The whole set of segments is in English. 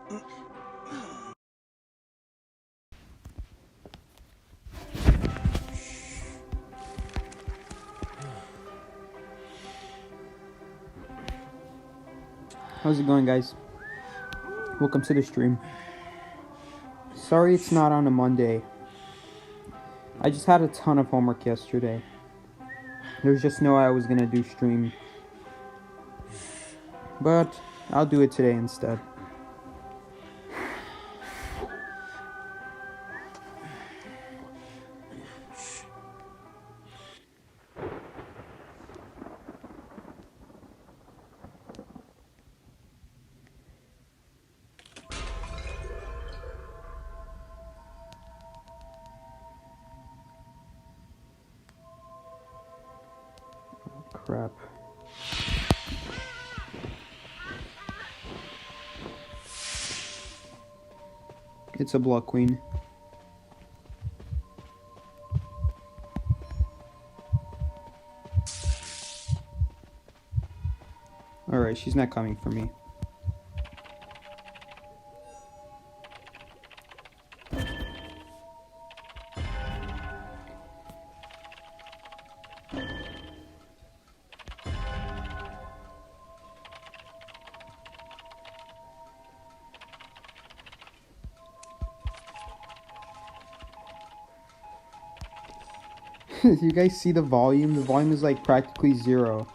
How's it going, guys? Welcome to the stream. Sorry it's not on a Monday. I just had a ton of homework yesterday. There's just no way I was gonna do stream. But I'll do it today instead. Crap. It's a block queen. Alright, she's not coming for me. You guys see the volume? The volume is like practically 0.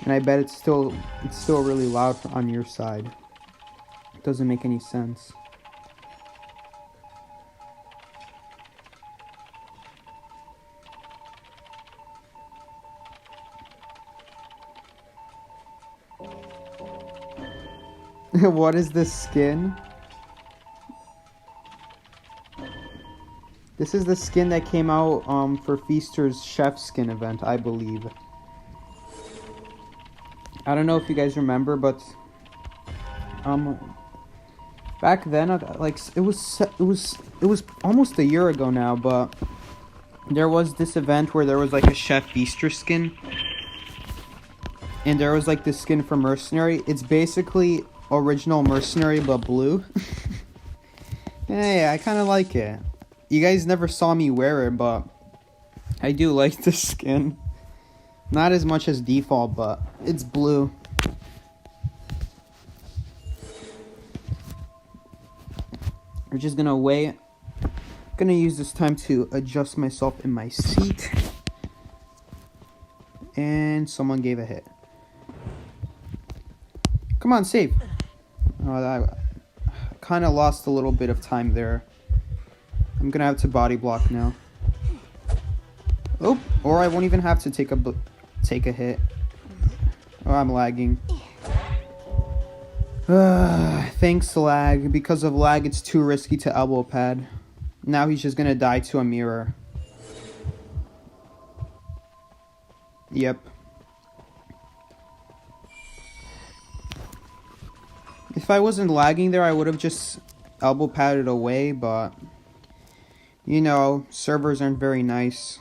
And I bet it's still really loud on your side. It doesn't make any sense. What is this skin? This is the skin that came out for Feaster's chef skin event, I believe. I don't know if you guys remember, but back then, like it was almost a year ago now, but there was this event where there was like a Chef Feaster skin, and there was like this skin for Mercenary. It's basically original Mercenary but blue. Hey, I kind of like it. You guys never saw me wear it, but I do like this skin. Not as much as default, but it's blue. We're just gonna wait. Gonna use this time to adjust myself in my seat. And someone gave a hit. Come on, save. Oh, I kind of lost a little bit of time there. I'm gonna have to body block now. Oh, or I won't even have to take a hit. Oh, I'm lagging. Thanks, lag. Because of lag, it's too risky to elbow pad. Now he's just gonna die to a mirror. Yep. If I wasn't lagging there, I would have just elbow padded away, but you know, servers aren't very nice.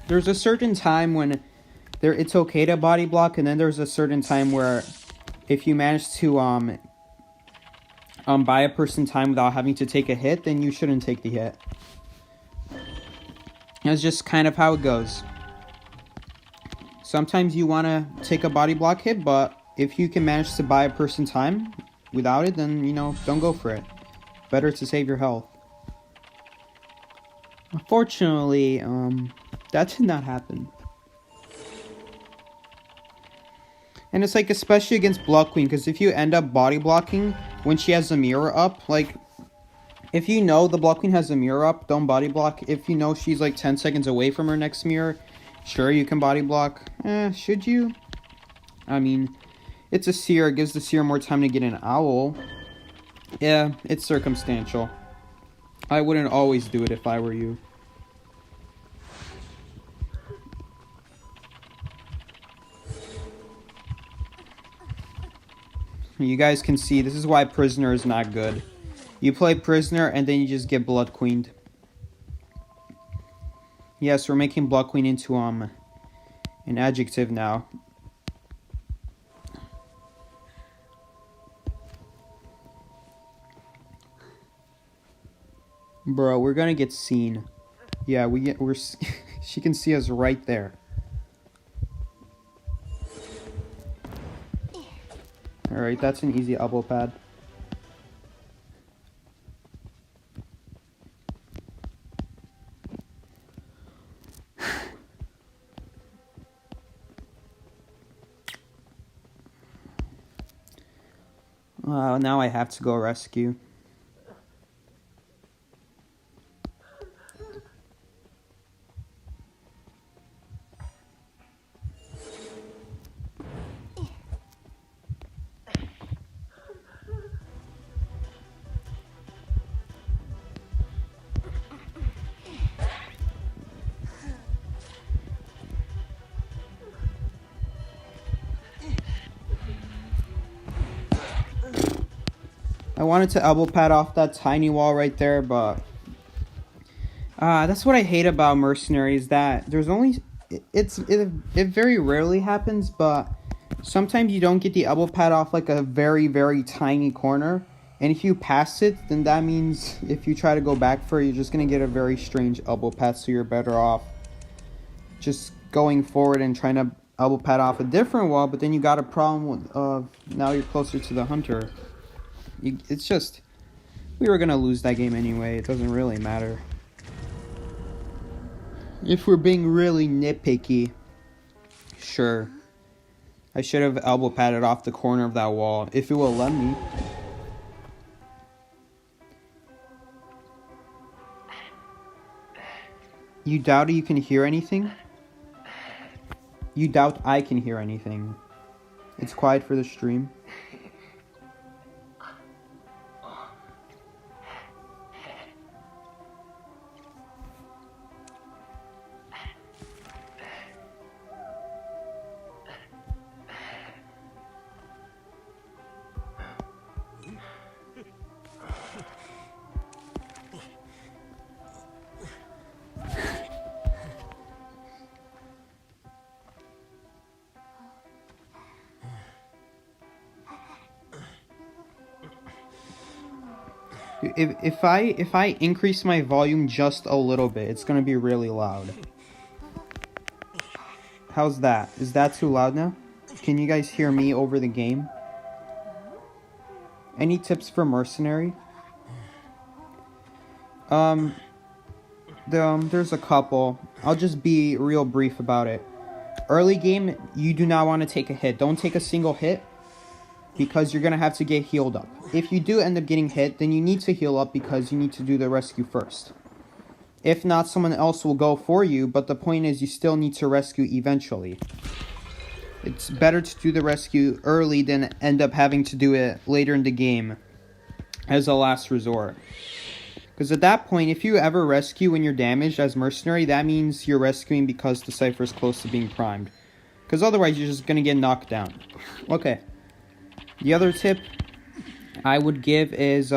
There's a certain time when it's okay to body block, and then there's a certain time where if you manage to buy a person time without having to take a hit, then you shouldn't take the hit. That's just kind of how it goes. Sometimes you want to take a body block hit, but if you can manage to buy a person time without it, then, you know, don't go for it. Better to save your health. Unfortunately, that did not happen. And it's like, especially against Block Queen, because if you end up body blocking when she has the mirror up, like, if you know the Block Queen has a mirror up, don't body block. If you know she's like 10 seconds away from her next mirror, sure, you can body block. Should you? I mean, it's a seer. It gives the seer more time to get an owl. Yeah, it's circumstantial. I wouldn't always do it if I were you. You guys can see, this is why Prisoner is not good. You play Prisoner, and then you just get Blood Queened. Yes, we're making Blood Queen into, an adjective now. Bro, we're gonna get seen. Yeah, we're she can see us right there. Alright, that's an easy elbow pad. Now I have to go rescue. I wanted to elbow pad off that tiny wall right there, but that's what I hate about Mercenaries, that there's only it very rarely happens, but sometimes you don't get the elbow pad off like a very, very tiny corner, and if you pass it, then that means if you try to go back for it, you're just gonna get a very strange elbow pad, so you're better off just going forward and trying to elbow pad off a different wall, but then you got a problem with now you're closer to the hunter. It's just, we were gonna lose that game anyway. It doesn't really matter. If we're being really nitpicky, sure. I should have elbow padded off the corner of that wall, if it will let me. You doubt you can hear anything? You doubt I can hear anything? It's quiet for the stream. If I increase my volume just a little bit, it's gonna be really loud. How's that? Is that too loud now? Can you guys hear me over the game? Any tips for Mercenary? There's a couple. I'll just be real brief about it. Early game, you do not want to take a hit. Don't take a single hit, because you're going to have to get healed up. If you do end up getting hit, then you need to heal up because you need to do the rescue first. If not, someone else will go for you, but the point is you still need to rescue eventually. It's better to do the rescue early than end up having to do it later in the game as a last resort. Because at that point, if you ever rescue when you're damaged as Mercenary, that means you're rescuing because the Cypher is close to being primed. Because otherwise, you're just going to get knocked down. Okay. The other tip I would give is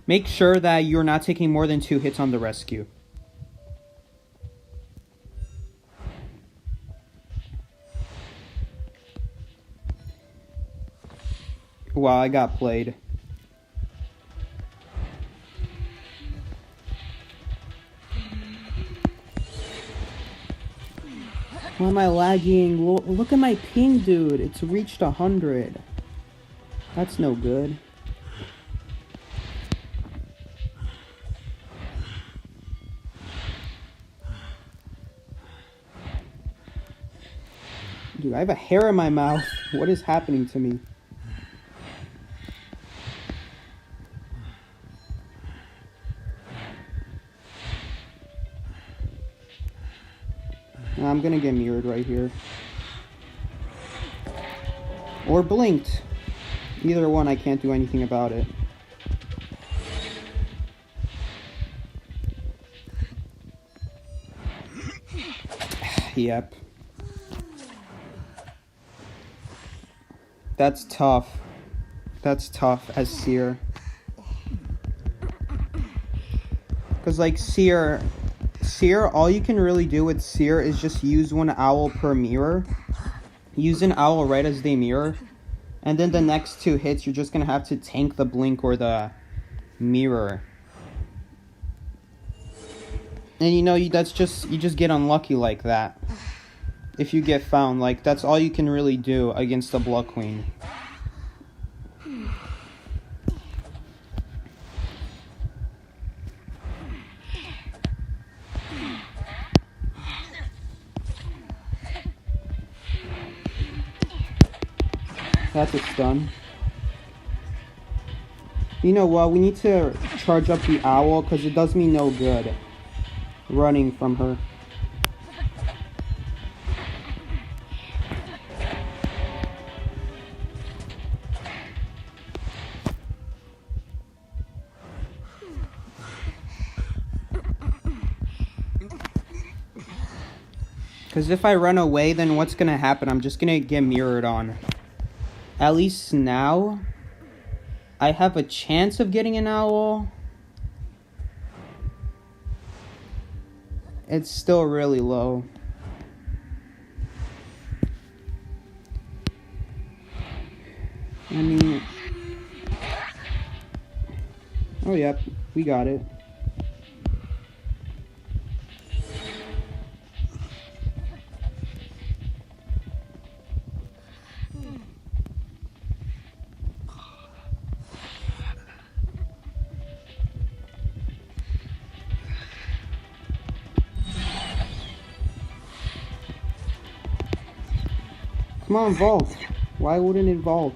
make sure that you're not taking more than 2 hits on the rescue. Wow, I got played. Why am I lagging? Look at my ping, dude. It's reached 100. That's no good. Dude, I have a hair in my mouth. What is happening to me? I'm gonna get mirrored right here. Or blinked. Either one, I can't do anything about it. Yep. That's tough. That's tough as Seer. Because, like, Seer, all you can really do with Seer is just use one owl per mirror. Use an owl right as they mirror. And then the next 2 hits, you're just going to have to tank the blink or the mirror. And you know, you just get unlucky like that. If you get found, like, that's all you can really do against the Blood Queen. That's a stun. You know what? We need to charge up the owl because it does me no good running from her. Because if I run away, then what's going to happen? I'm just going to get mirrored on. At least now, I have a chance of getting an owl. It's still really low. I mean... Oh, yep. We got it. Come on, vault. Why wouldn't it vault?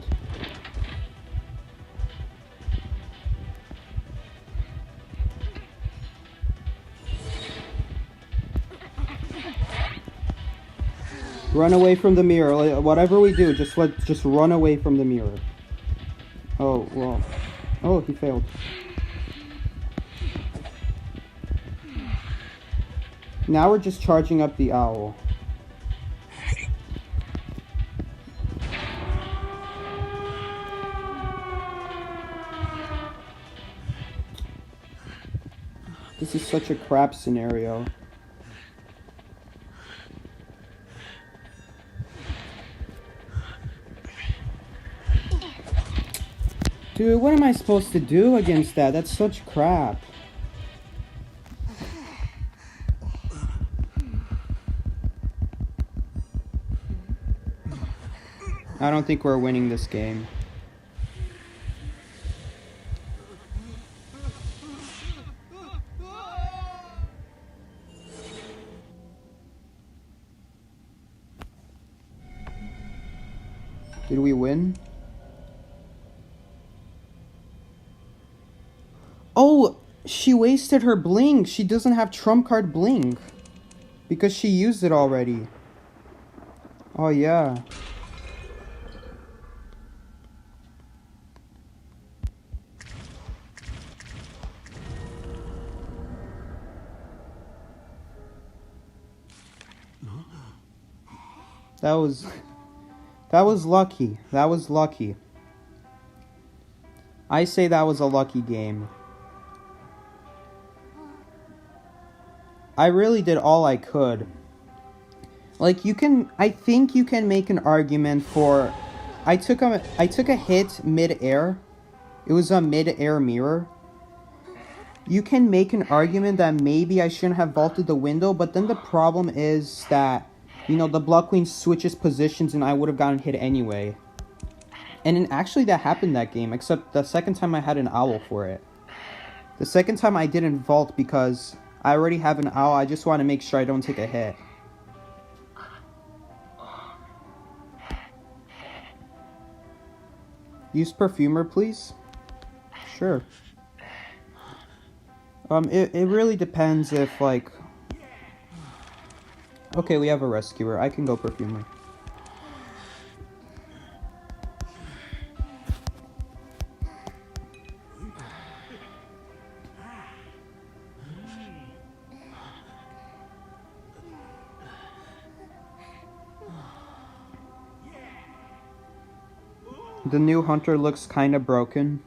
Run away from the mirror. Whatever we do, just run away from the mirror. Oh, well. Oh, he failed. Now we're just charging up the owl. This is such a crap scenario. Dude, what am I supposed to do against that? That's such crap. I don't think we're winning this game. Did we win? Oh, she wasted her blink. She doesn't have trump card blink. Because she used it already. Oh, yeah. That was lucky. That was lucky. I say that was a lucky game. I really did all I could. Like, I think you can make an argument for... I took a hit mid-air. It was a mid-air mirror. You can make an argument that maybe I shouldn't have vaulted the window, but then the problem is that, you know, the Blood Queen switches positions and I would have gotten hit anyway. And then actually that happened that game, except the second time I had an owl for it. The second time I didn't vault because I already have an owl, I just want to make sure I don't take a hit. Use perfumer, please? Sure. It really depends if, like... Okay, we have a rescuer. I can go perfumer. The new hunter looks kind of broken.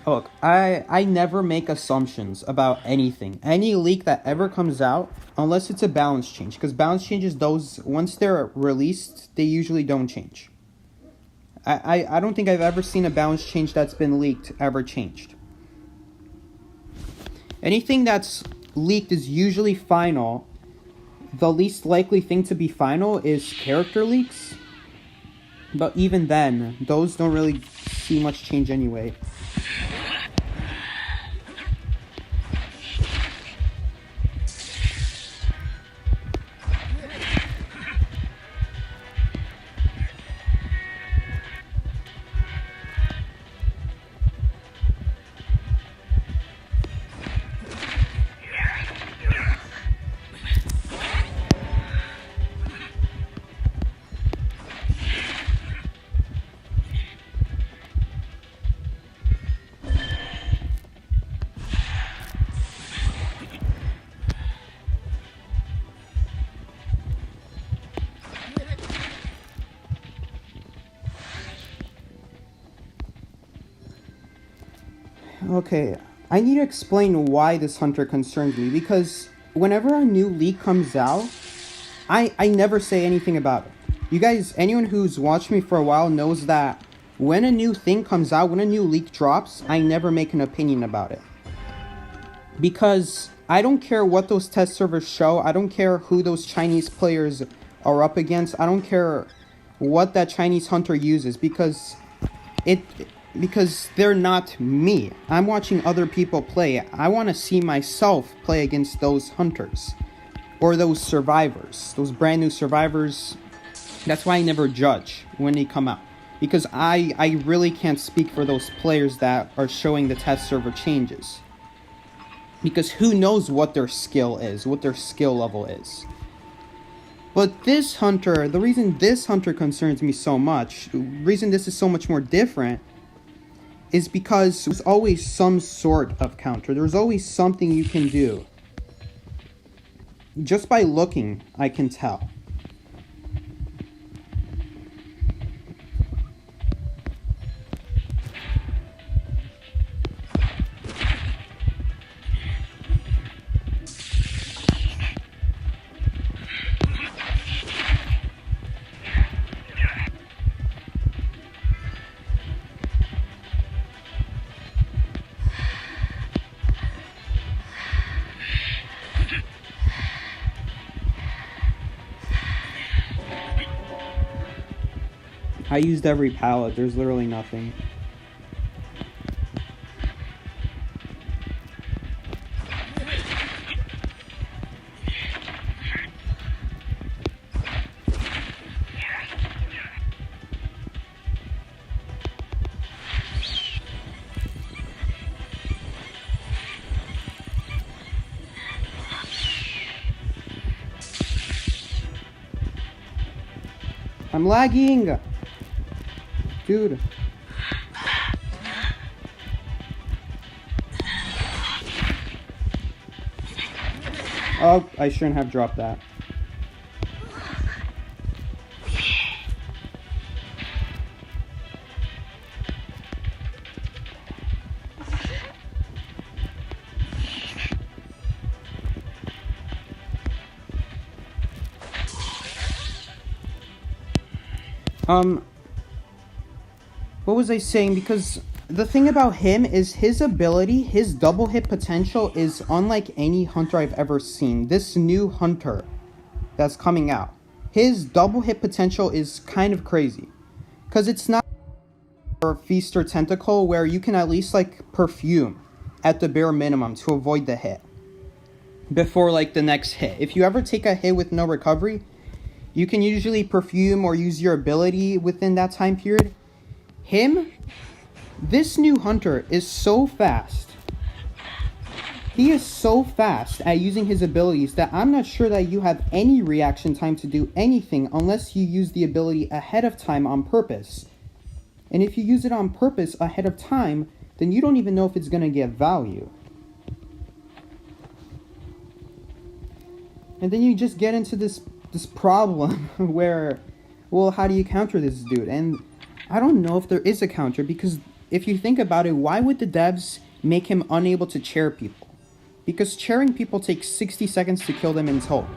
Look, I never make assumptions about anything. Any leak that ever comes out, unless it's a balance change. Because balance changes, those, once they're released, they usually don't change. I don't think I've ever seen a balance change that's been leaked ever changed. Anything that's leaked is usually final. The least likely thing to be final is character leaks. But even then, those don't really see much change anyway. Okay, I need to explain why this hunter concerns me, because whenever a new leak comes out, I never say anything about it. You guys, anyone who's watched me for a while knows that when a new thing comes out, when a new leak drops, I never make an opinion about it. Because I don't care what those test servers show, I don't care who those Chinese players are up against, I don't care what that Chinese hunter uses, because they're not me. I'm watching other people play. I want to see myself play against those hunters. Or those survivors. Those brand new survivors. That's why I never judge when they come out. Because I really can't speak for those players that are showing the test server changes. Because who knows what their skill is, what their skill level is. But this hunter, the reason this hunter concerns me so much, the reason this is so much more different, is because there's always some sort of counter. There's always something you can do. Just by looking, I can tell. I used every pallet. There's literally nothing. I'm lagging! Dude. Oh, I shouldn't have dropped that. What was I saying? Because the thing about him is his ability, his double hit potential is unlike any hunter I've ever seen. This new hunter that's coming out, his double hit potential is kind of crazy. Because it's not a feast or tentacle where you can at least like perfume at the bare minimum to avoid the hit before like the next hit. If you ever take a hit with no recovery, you can usually perfume or use your ability within that time period. This new hunter is so fast. He is so fast at using his abilities that I'm not sure that you have any reaction time to do anything unless you use the ability ahead of time on purpose. And if you use it on purpose ahead of time, then you don't even know if it's going to get value. And then you just get into this problem where, well, how do you counter this dude? And I don't know if there is a counter, because if you think about it, why would the devs make him unable to chair people? Because chairing people takes 60 seconds to kill them in total.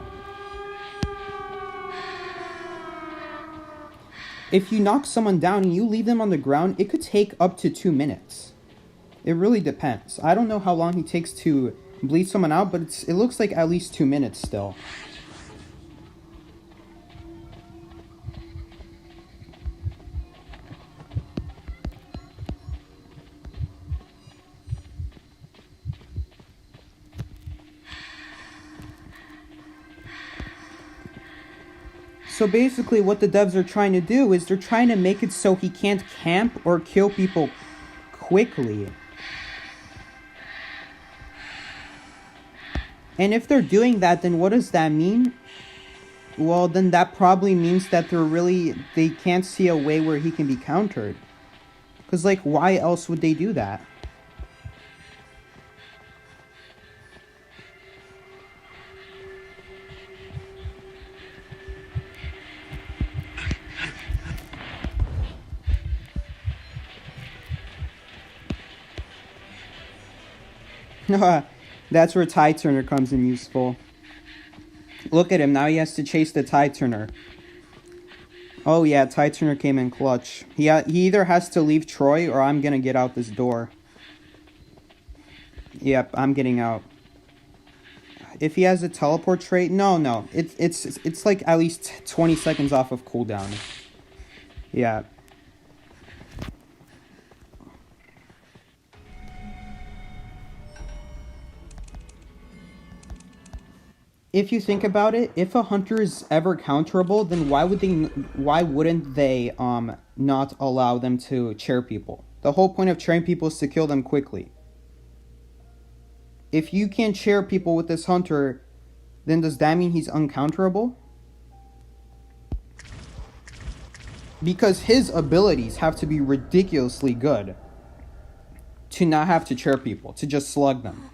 If you knock someone down and you leave them on the ground, it could take up to 2 minutes. It really depends. I don't know how long he takes to bleed someone out, but it looks like at least 2 minutes still. So basically what the devs are trying to do is they're trying to make it so he can't camp or kill people quickly. And if they're doing that, then what does that mean? Well, then that probably means that they can't see a way where he can be countered. Because, like, why else would they do that? That's where Tide Turner comes in useful. Look at him, now he has to chase the Tide Turner. Oh yeah, Tide Turner came in clutch. He either has to leave Troi or I'm gonna get out this door. Yep, I'm getting out. If he has a teleport trait, no. It's like at least 20 seconds off of cooldown. Yeah. If you think about it, if a hunter is ever counterable, then why wouldn't they not allow them to chair people? The whole point of chairing people is to kill them quickly. If you can't chair people with this hunter, then does that mean he's uncounterable? Because his abilities have to be ridiculously good to not have to chair people, to just slug them.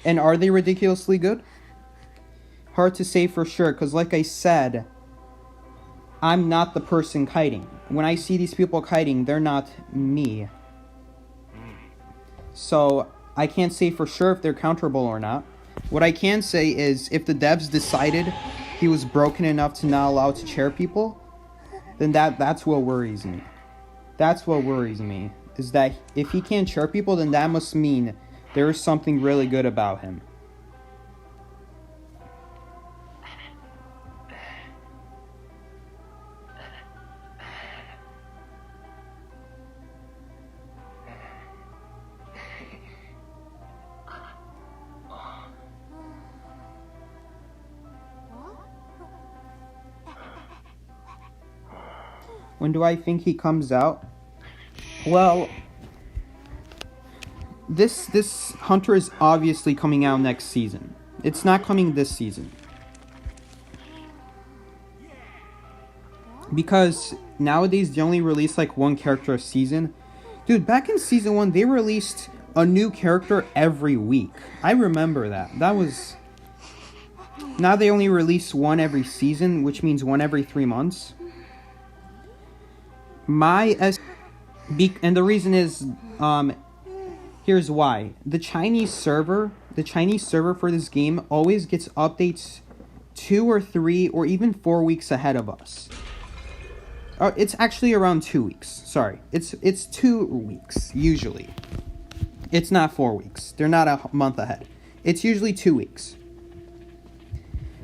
And are they ridiculously good? Hard to say for sure, because like I said, I'm not the person kiting. When I see these people kiting, they're not me. So I can't say for sure if they're counterable or not. What I can say is if the devs decided he was broken enough to not allow to chair people, then that's what worries me. That's what worries me, is that if he can't chair people, then that must mean there is something really good about him. When do I think he comes out? Well, this hunter is obviously coming out next season. It's not coming this season. Because nowadays they only release like one character a season. Dude, back in season 1 they released a new character every week. I remember that. Now they only release one every season, which means one every 3 months. And the reason is, here's why. The Chinese server for this game always gets updates 2 or 3 or even 4 weeks ahead of us. It's actually around 2 weeks. Sorry, it's 2 weeks usually. It's not 4 weeks. They're not a month ahead. It's usually 2 weeks,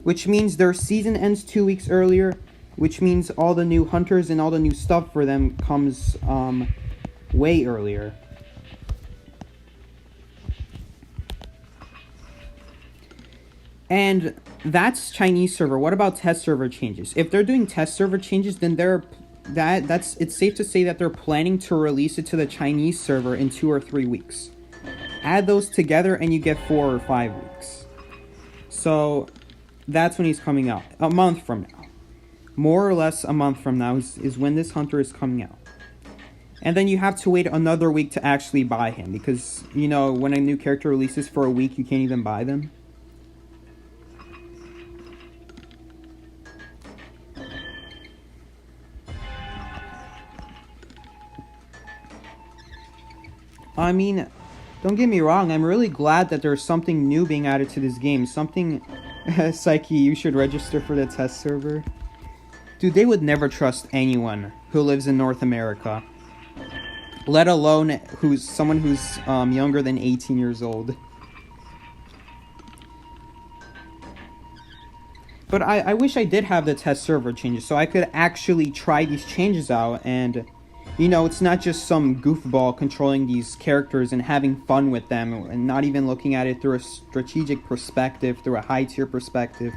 which means their season ends 2 weeks earlier. Which means all the new hunters and all the new stuff for them comes way earlier. And that's Chinese server. What about test server changes? If they're doing test server changes, then it's safe to say that they're planning to release it to the Chinese server in 2 or 3 weeks. Add those together and you get 4 or 5 weeks. So that's when he's coming out. A month from now. More or less a month from now is when this hunter is coming out. And then you have to wait another week to actually buy him. Because, you know, when a new character releases for a week, you can't even buy them. I mean, don't get me wrong, I'm really glad that there's something new being added to this game. Something... Psyche, you should register for the test server. Dude, they would never trust anyone who lives in North America. Let alone someone who's younger than 18 years old. But I wish I did have the test server changes so I could actually try these changes out and, you know, it's not just some goofball controlling these characters and having fun with them and not even looking at it through a strategic perspective, through a high-tier perspective.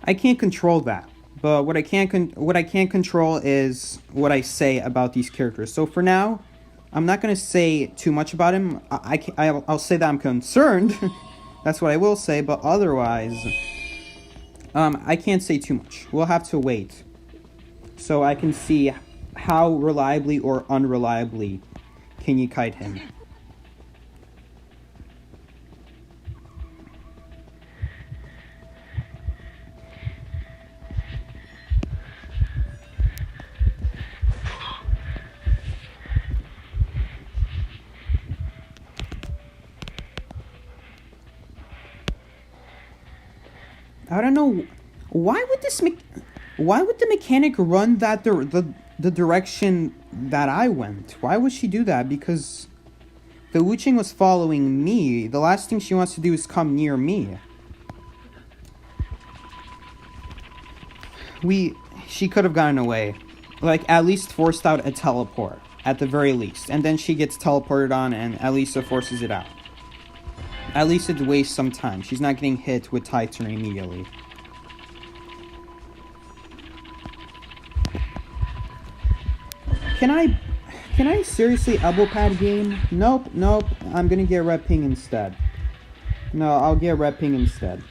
I can't control that. But what I can control is what I say about these characters. So for now, I'm not going to say too much about him. I'll say that I'm concerned. That's what I will say, but otherwise, I can't say too much. We'll have to wait so I can see how reliably or unreliably can you kite him. I don't know why would the mechanic run the direction that I went? Why would she do that? Because the Wuching was following me. The last thing she wants to do is come near me. She could have gotten away. Like, at least forced out a teleport. At the very least. And then she gets teleported on and Elisa forces it out. At least it wastes some time. She's not getting hit with Titan immediately. Can I seriously elbow pad game? Nope. I'm gonna get red ping instead. No, I'll get red ping instead.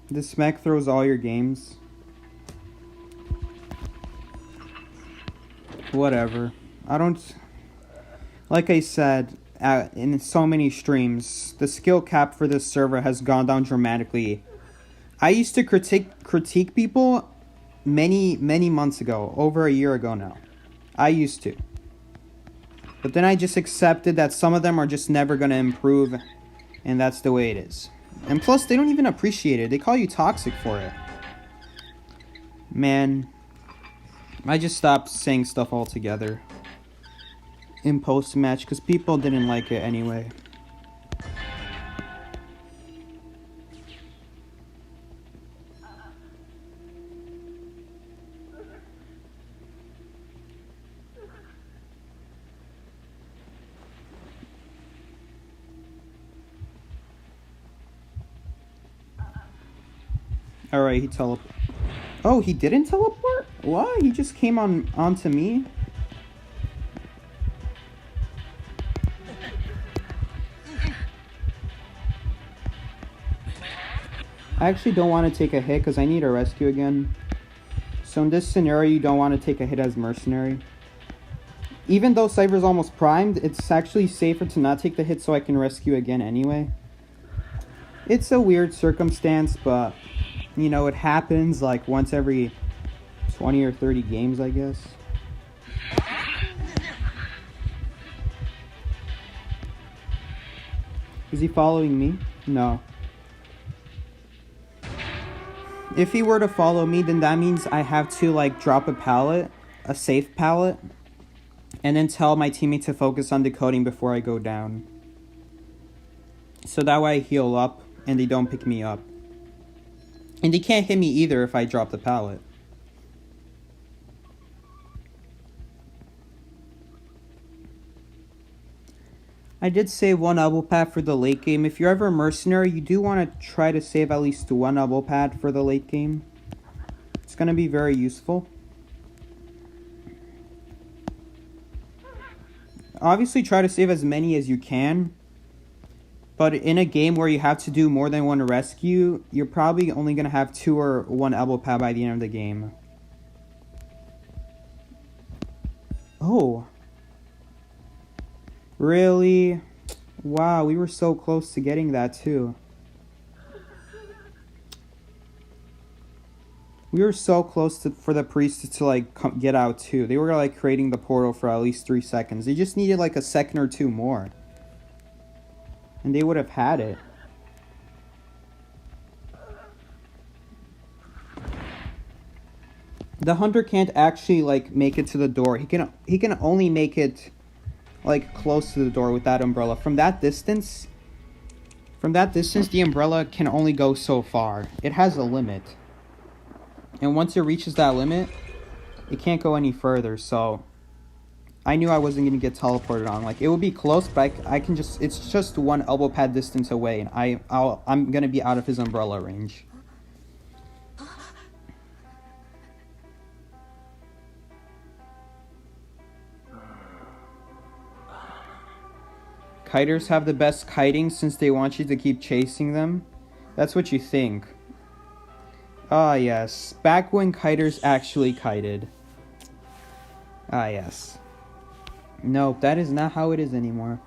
The smack throws all your games. Whatever. I don't... Like I said, in so many streams, the skill cap for this server has gone down dramatically. I used to critique people many months ago, over a year ago now. I used to. But then I just accepted that some of them are just never going to improve, and that's the way it is. And plus, they don't even appreciate it. They call you toxic for it. Man, I just stopped saying stuff altogether in post-match because people didn't like it anyway. Alright, he teleported. Oh, he didn't teleport? What? He just came onto me? I actually don't want to take a hit because I need a rescue again. So in this scenario, you don't want to take a hit as mercenary. Even though Cypher's almost primed, it's actually safer to not take the hit so I can rescue again anyway. It's a weird circumstance, but... You know, it happens like once every 20 or 30 games, I guess. Is he following me? No. If he were to follow me, then that means I have to, like, drop a pallet, a safe pallet, and then tell my teammate to focus on decoding before I go down. So that way I heal up, and they don't pick me up. And they can't hit me either if I drop the pallet. I did save one elbow pad for the late game. If you're ever a mercenary, you do want to try to save at least one elbow pad for the late game. It's going to be very useful. Obviously, try to save as many as you can. But in a game where you have to do more than one rescue, you're probably only going to have 2 or 1 elbow pad by the end of the game. Oh. Really? Wow, we were so close to getting that too. We were so close for the priest to like get out too. They were like creating the portal for at least 3 seconds. They just needed like a second or 2 more. And they would have had it. The hunter can't actually like make it to the door. He can only make it like close to the door with that umbrella. From that distance, the umbrella can only go so far. It has a limit. And once it reaches that limit, it can't go any further. So I knew I wasn't going to get teleported on. Like, it would be close, but I can just... It's just 1 elbow pad distance away, and I'm going to be out of his umbrella range. Kiters have the best kiting since they want you to keep chasing them. That's what you think. Ah, yes. Back when kiters actually kited. Ah, yes. Nope, that is not how it is anymore.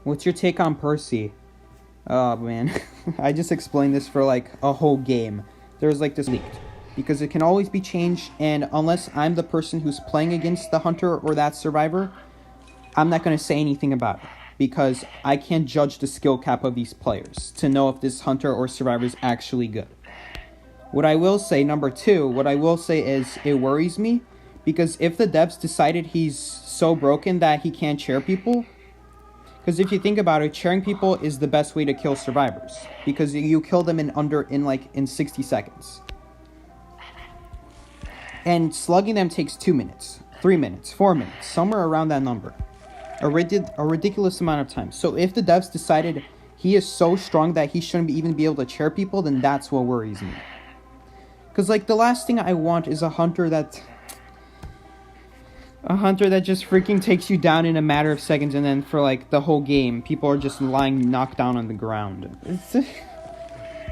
What's your take on Percy? Oh, man. I just explained this for, like, a whole game. There's, like, this leaked. Because it can always be changed, and unless I'm the person who's playing against the hunter or that survivor, I'm not going to say anything about it. Because I can't judge the skill cap of these players to know if this hunter or survivor is actually good. What I will say, number 2, what I will say is it worries me. Because if the devs decided he's so broken that he can't chair people... Because if you think about it, chairing people is the best way to kill survivors. Because you kill them in 60 seconds. And slugging them takes 2 minutes, 3 minutes, 4 minutes, somewhere around that number. A ridiculous amount of time. So if the devs decided he is so strong that he shouldn't even be able to chair people, then that's what worries me. Because, like, the last thing I want is a hunter that just freaking takes you down in a matter of seconds, and then for, like, the whole game, people are just lying knocked down on the ground.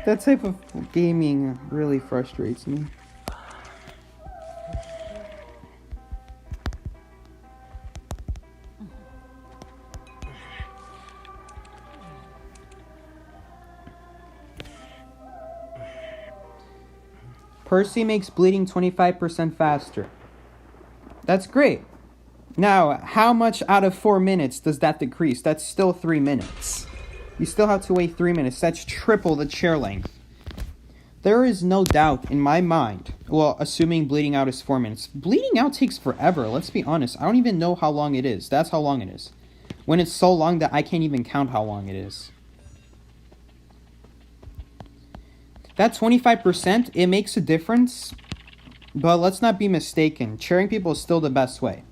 That type of gaming really frustrates me. Percy makes bleeding 25% faster. That's great. Now, how much out of 4 minutes does that decrease? That's still 3 minutes. You still have to wait 3 minutes. That's triple the chair length. There is no doubt in my mind, well, assuming bleeding out is 4 minutes. Bleeding out takes forever, let's be honest. I don't even know how long it is. That's how long it is. When it's so long that I can't even count how long it is. That 25%, it makes a difference, but let's not be mistaken. Chairing people is still the best way.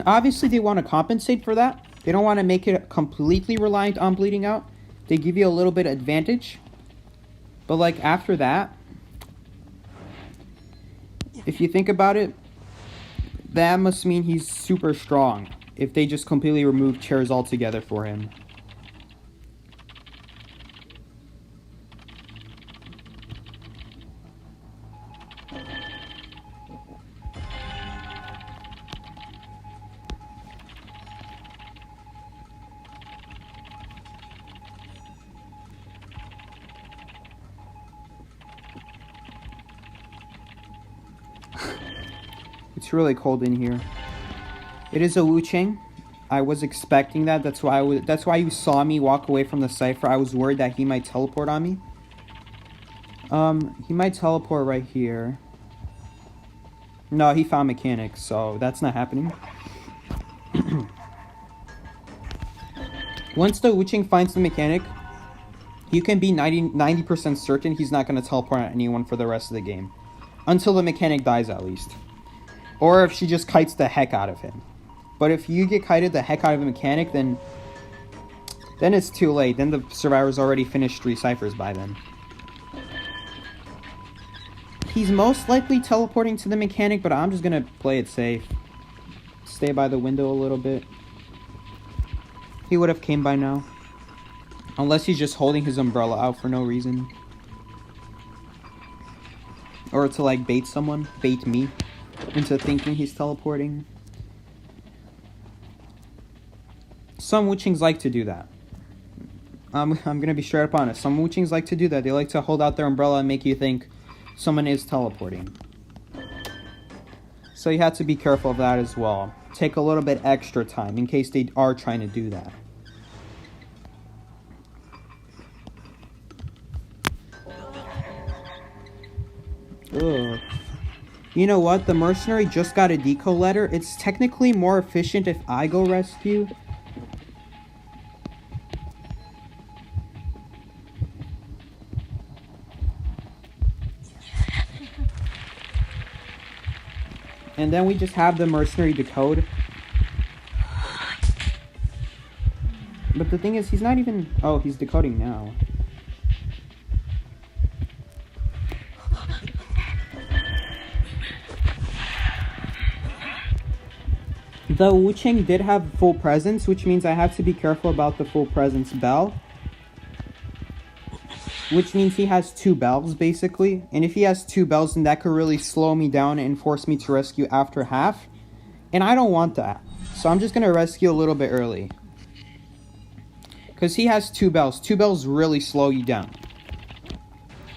Obviously, they want to compensate for that. They don't want to make it completely reliant on bleeding out. They give you a little bit of advantage. But, like, after that, if you think about it, that must mean he's super strong if they just completely remove chairs altogether for him. It's really cold in here. It is a Wu Chang. I was expecting that. That's why you saw me walk away from the cipher. I was worried that he might teleport on me. He might teleport right here. No, he found mechanics, so that's not happening. Once the Wu Chang finds the mechanic, you can be 90% certain he's not going to teleport on anyone for the rest of the game. Until the mechanic dies, at least. Or if she just kites the heck out of him. But if you get kited the heck out of a mechanic, then it's too late. Then the survivor's already finished 3 ciphers by then. He's most likely teleporting to the mechanic, but I'm just gonna play it safe. Stay by the window a little bit. He would have came by now. Unless he's just holding his umbrella out for no reason. Or to like bait someone, bait me, into thinking he's teleporting. Some Wuchings like to do that. I'm gonna be straight up honest. Some Wuchings like to do that. They like to hold out their umbrella and make you think someone is teleporting. So you have to be careful of that as well. Take a little bit extra time in case they are trying to do that. Ugh. You know what? The mercenary just got a deco letter. It's technically more efficient if I go rescue. And then we just have the mercenary decode. But the thing is, he's not even... Oh, he's decoding now. The Wuching did have full presence, which means I have to be careful about the full presence bell. Which means he has 2 bells, basically. And if he has 2 bells, then that could really slow me down and force me to rescue after half. And I don't want that. So I'm just going to rescue a little bit early. Because he has 2 bells. 2 bells really slow you down.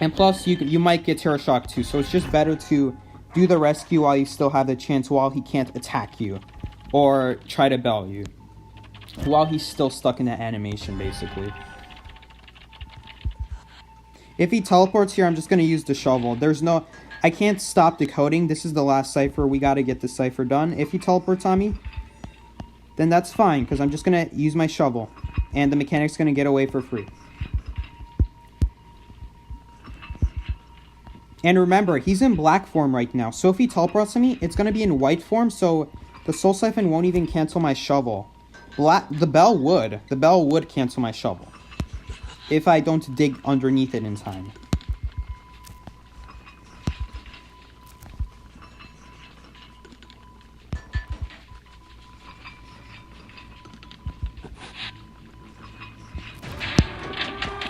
And plus, you might get Terror Shock too. So it's just better to do the rescue while you still have the chance, while he can't attack you. Or try to bell you. While he's still stuck in that animation, basically. If he teleports here, I'm just going to use the shovel. There's no... I can't stop decoding. This is the last cipher. We got to get this cipher done. If he teleports on me, then that's fine, because I'm just going to use my shovel. And the mechanic's going to get away for free. And remember, he's in black form right now. So if he teleports on me, it's going to be in white form, so the soul siphon won't even cancel my shovel. The bell would. The bell would cancel my shovel. If I don't dig underneath it in time.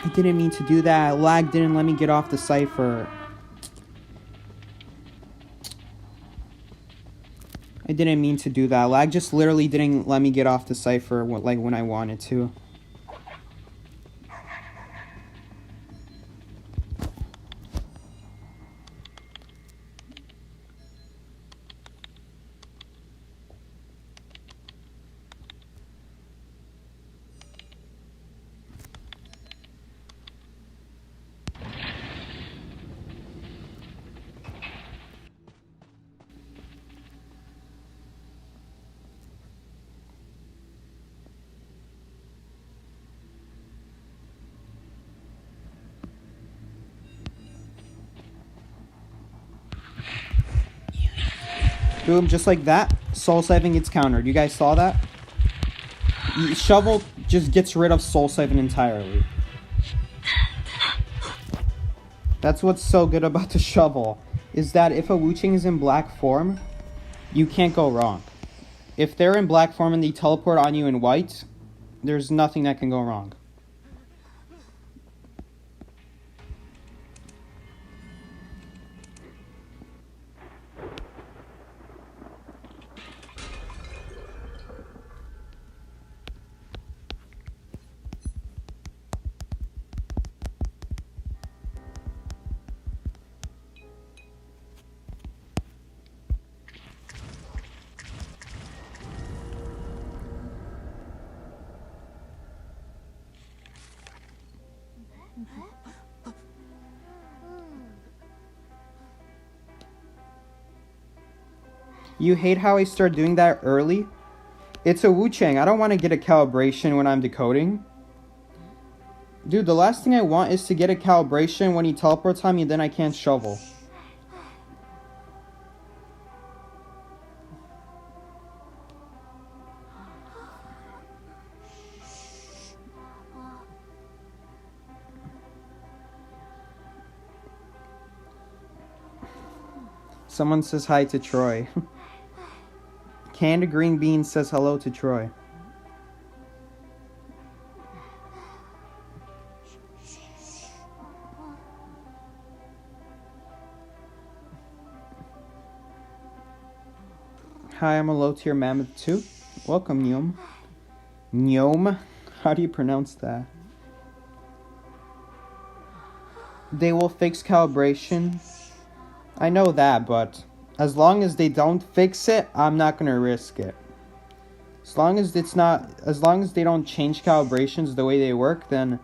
I didn't mean to do that. Lag didn't let me get off the cipher. I didn't mean to do that. Lag just literally didn't let me get off the cipher like when I wanted to. Boom, just like that, soul siphon gets countered. You guys saw that? Shovel just gets rid of soul siphon entirely. That's what's so good about the shovel, is that if a Wuching is in black form, you can't go wrong. If they're in black form and they teleport on you in white, there's nothing that can go wrong. You hate how I start doing that early? It's a Wuchang. I don't want to get a calibration when I'm decoding. Dude, the last thing I want is to get a calibration when he teleports on me and then I can't shovel. Someone says hi to Troi. Canned green bean says hello to Troi. Hi, I'm a low-tier mammoth too. Welcome, Nyom. Nyom? How do you pronounce that? They will fix calibration. I know that, but as long as they don't fix it, I'm not gonna risk it. As long as they don't change calibrations the way they work, then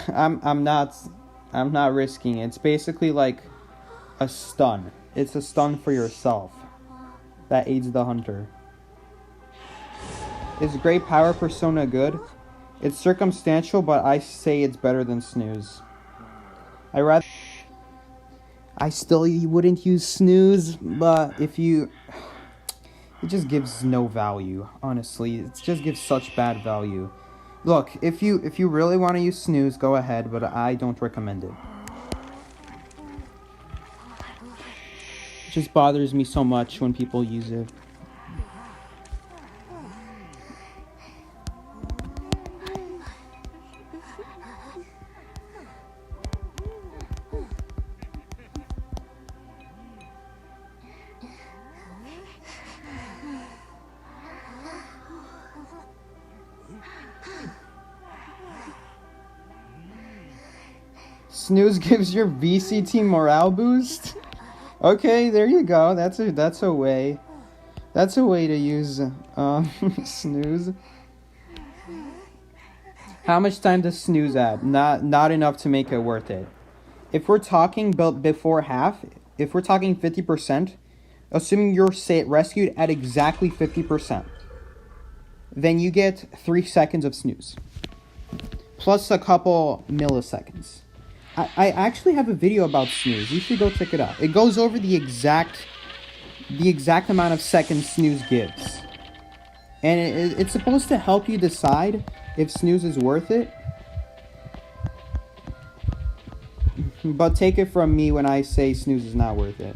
I'm not risking it. It's basically like a stun. It's a stun for yourself that aids the hunter. Is Great Power Persona good? It's circumstantial, but I say it's better than Snooze. I still wouldn't use Snooze, but it just gives no value, honestly. It just gives such bad value. Look, if you really want to use Snooze, go ahead, but I don't recommend it. It just bothers me so much when people use it. Snooze gives your VCT morale boost? Okay, there you go. That's a way. That's a way to use Snooze. How much time does Snooze add? Not enough to make it worth it. If we're talking before half, if we're talking 50%, assuming you're rescued at exactly 50%, then you get 3 seconds of Snooze. Plus a couple milliseconds. I actually have a video about Snooze. You should go check it out. It goes over the exact amount of seconds Snooze gives. And it's supposed to help you decide if Snooze is worth it. But take it from me when I say Snooze is not worth it.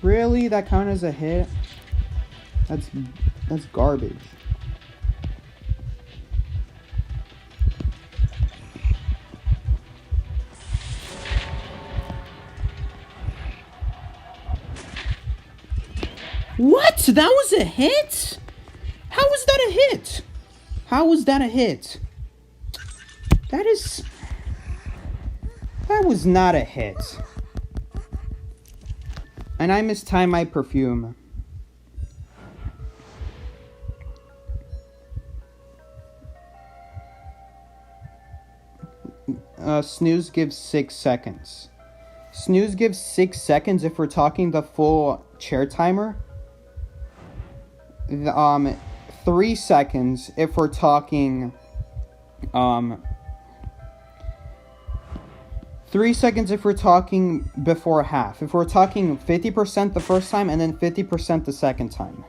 Really? That counted as a hit? That's garbage. What? That was a hit? How was that a hit? How was that a hit? That was not a hit. And I mistimed my perfume. Snooze gives 6 seconds. Snooze gives 6 seconds if we're talking the full chair timer. 3 seconds if we're talking 3 seconds if we're talking before half. If we're talking 50% the first time and then 50% the second time.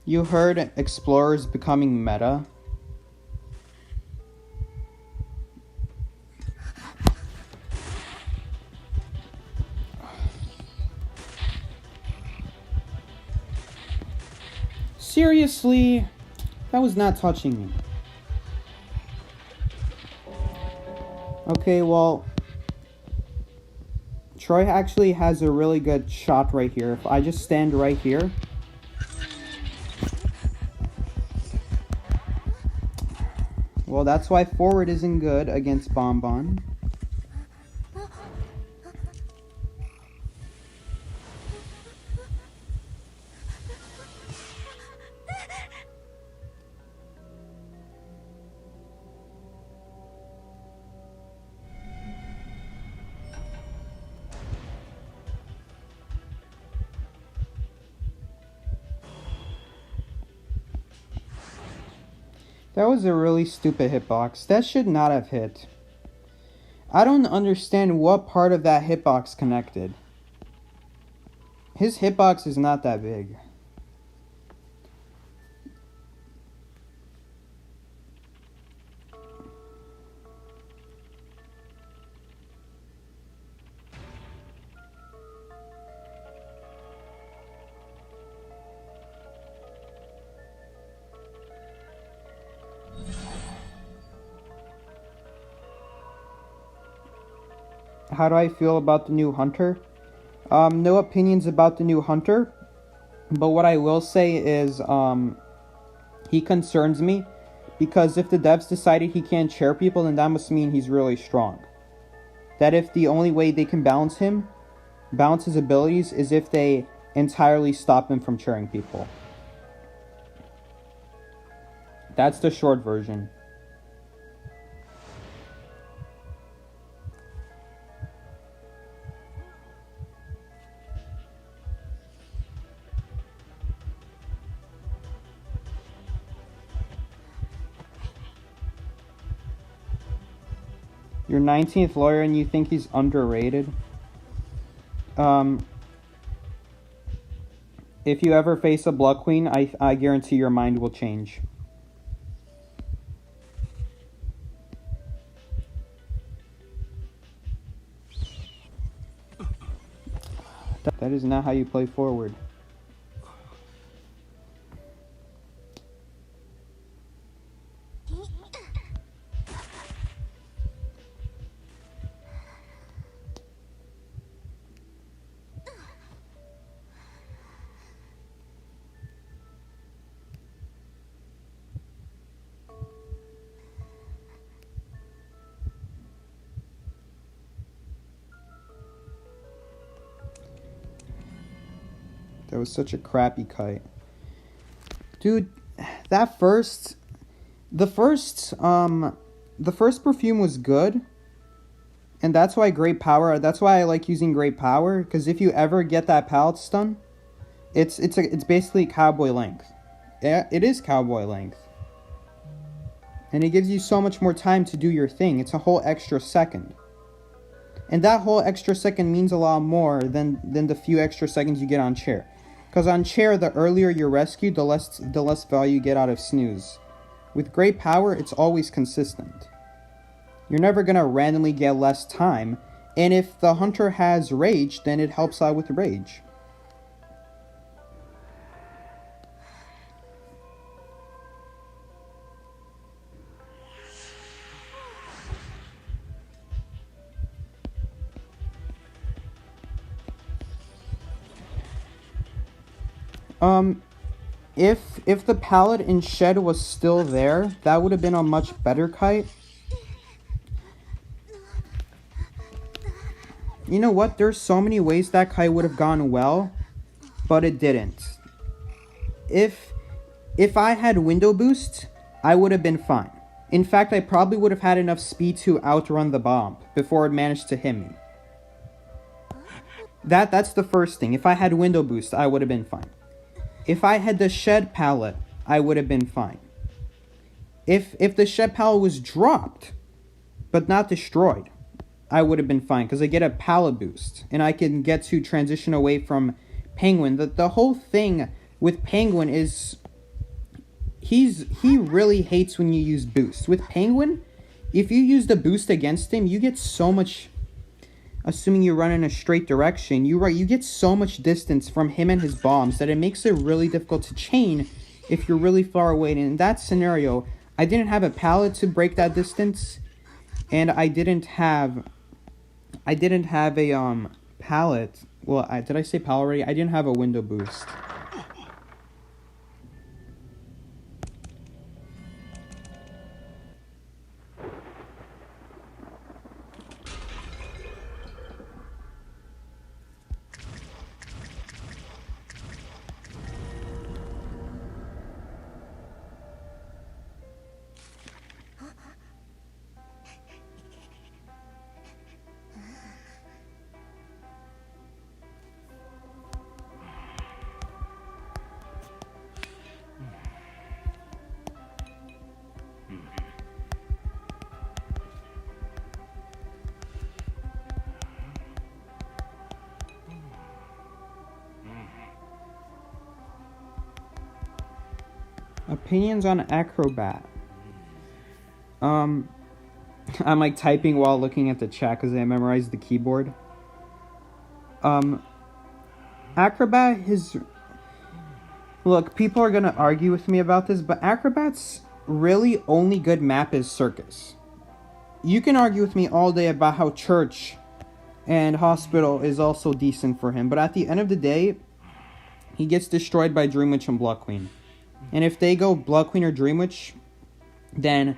You heard Explorers becoming meta? Seriously? That was not touching me. Okay, well, Troi actually has a really good shot right here. If I just stand right here. Well, that's why forward isn't good against Bonbon. That was a really stupid hitbox. That should not have hit. I don't understand what part of that hitbox connected. His hitbox is not that big. How do I feel about the new Hunter? No opinions about the new Hunter, but what I will say is he concerns me because if the devs decided he can't chair people, then that must mean he's really strong. That if the only way they can balance his abilities, is if they entirely stop him from chairing people. That's the short version. Your 19th lawyer and you think he's underrated? If you ever face a Blood Queen, I guarantee your mind will change. That is not how you play forward. That was such a crappy kite. Dude, the first perfume was good. And that's why I like using Great Power, because if you ever get that pallet stun, it's basically cowboy length. Yeah, it is cowboy length. And it gives you so much more time to do your thing. It's a whole extra second. And that whole extra second means a lot more than the few extra seconds you get on chair. Because on chair, the earlier you're rescued, the less value you get out of snooze. With Great Power, it's always consistent. You're never going to randomly get less time. And if the Hunter has Rage, then it helps out with Rage. If the pallet in Shed was still there, that would have been a much better kite. You know what? There's so many ways that kite would have gone well, but it didn't. If I had window boost, I would have been fine. In fact, I probably would have had enough speed to outrun the bomb before it managed to hit me. That's the first thing. If I had window boost, I would have been fine. If I had the Shed pallet, I would have been fine. If the Shed pallet was dropped, but not destroyed, I would have been fine, because I get a pallet boost, and I can get to transition away from Penguin. The whole thing with Penguin is he really hates when you use boost. With Penguin, if you use the boost against him, you get so much, assuming you run in a straight direction, you get so much distance from him and his bombs that it makes it really difficult to chain if you're really far away. And in that scenario, I didn't have a pallet to break that distance, and I didn't have a pallet. Well, did I say pallet already? I didn't have a window boost. Opinions on Acrobat. I'm like typing while looking at the chat because I memorized the keyboard. Acrobat is... Look, people are gonna argue with me about this, but Acrobat's really only good map is Circus. You can argue with me all day about how Church and Hospital is also decent for him, but at the end of the day, he gets destroyed by Dream Witch and Blood Queen. And if they go Blood Queen or Dream Witch, then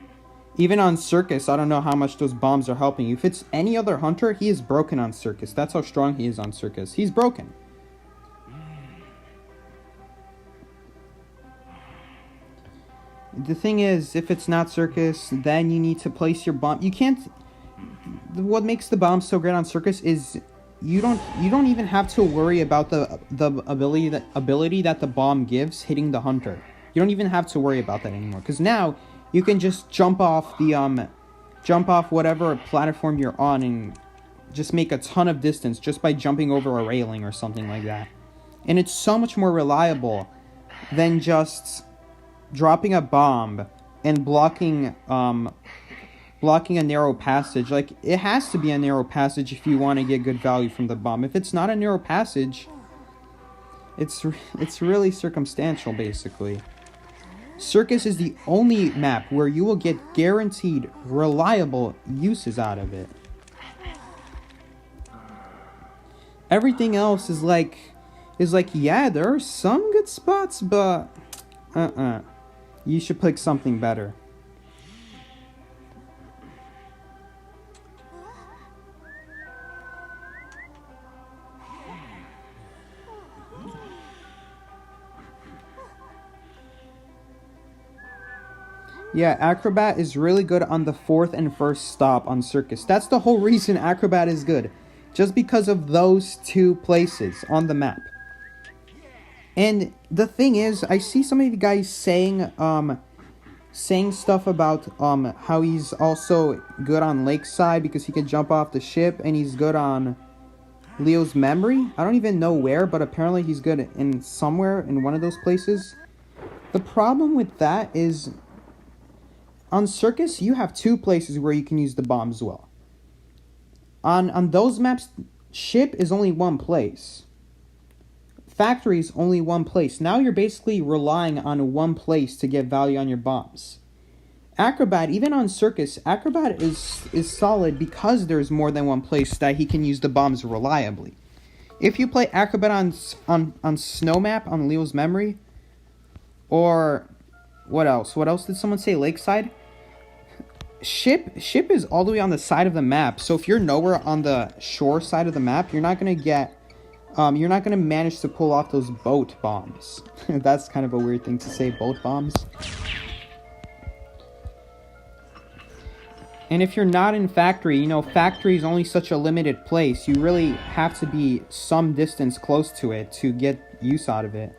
even on Circus, I don't know how much those bombs are helping you. If it's any other hunter, he is broken on Circus. That's how strong he is on Circus. He's broken. The thing is, if it's not Circus, then you need to place your bomb. You can't... What makes the bomb so great on Circus is you don't even have to worry about the ability that the bomb gives hitting the hunter. You don't even have to worry about that anymore, because now you can just jump off whatever platform you're on and just make a ton of distance just by jumping over a railing or something like that. And it's so much more reliable than just dropping a bomb and blocking a narrow passage. Like, it has to be a narrow passage if you want to get good value from the bomb. If it's not a narrow passage, it's really circumstantial, basically. Circus is the only map where you will get guaranteed reliable uses out of it. Everything else is like, yeah, there are some good spots, but you should pick something better. Yeah, Acrobat is really good on the 4th and 1st stop on Circus. That's the whole reason Acrobat is good. Just because of those two places on the map. And the thing is, I see some of you guys saying stuff about how he's also good on Lakeside because he can jump off the ship, and he's good on Leo's Memory. I don't even know where, but apparently he's good in somewhere in one of those places. The problem with that is, on Circus, you have two places where you can use the bomb as well. On those maps, ship is only one place. Factory is only one place. Now you're basically relying on one place to get value on your bombs. Acrobat, even on Circus, Acrobat is solid because there's more than one place that he can use the bombs reliably. If you play Acrobat on Snow Map, on Leo's Memory, or what else? What else did someone say? Lakeside? Ship is all the way on the side of the map, so if you're nowhere on the shore side of the map, you're not gonna manage to pull off those boat bombs. That's kind of a weird thing to say, boat bombs. And if you're not in Factory, Factory is only such a limited place. You really have to be some distance close to it to get use out of it.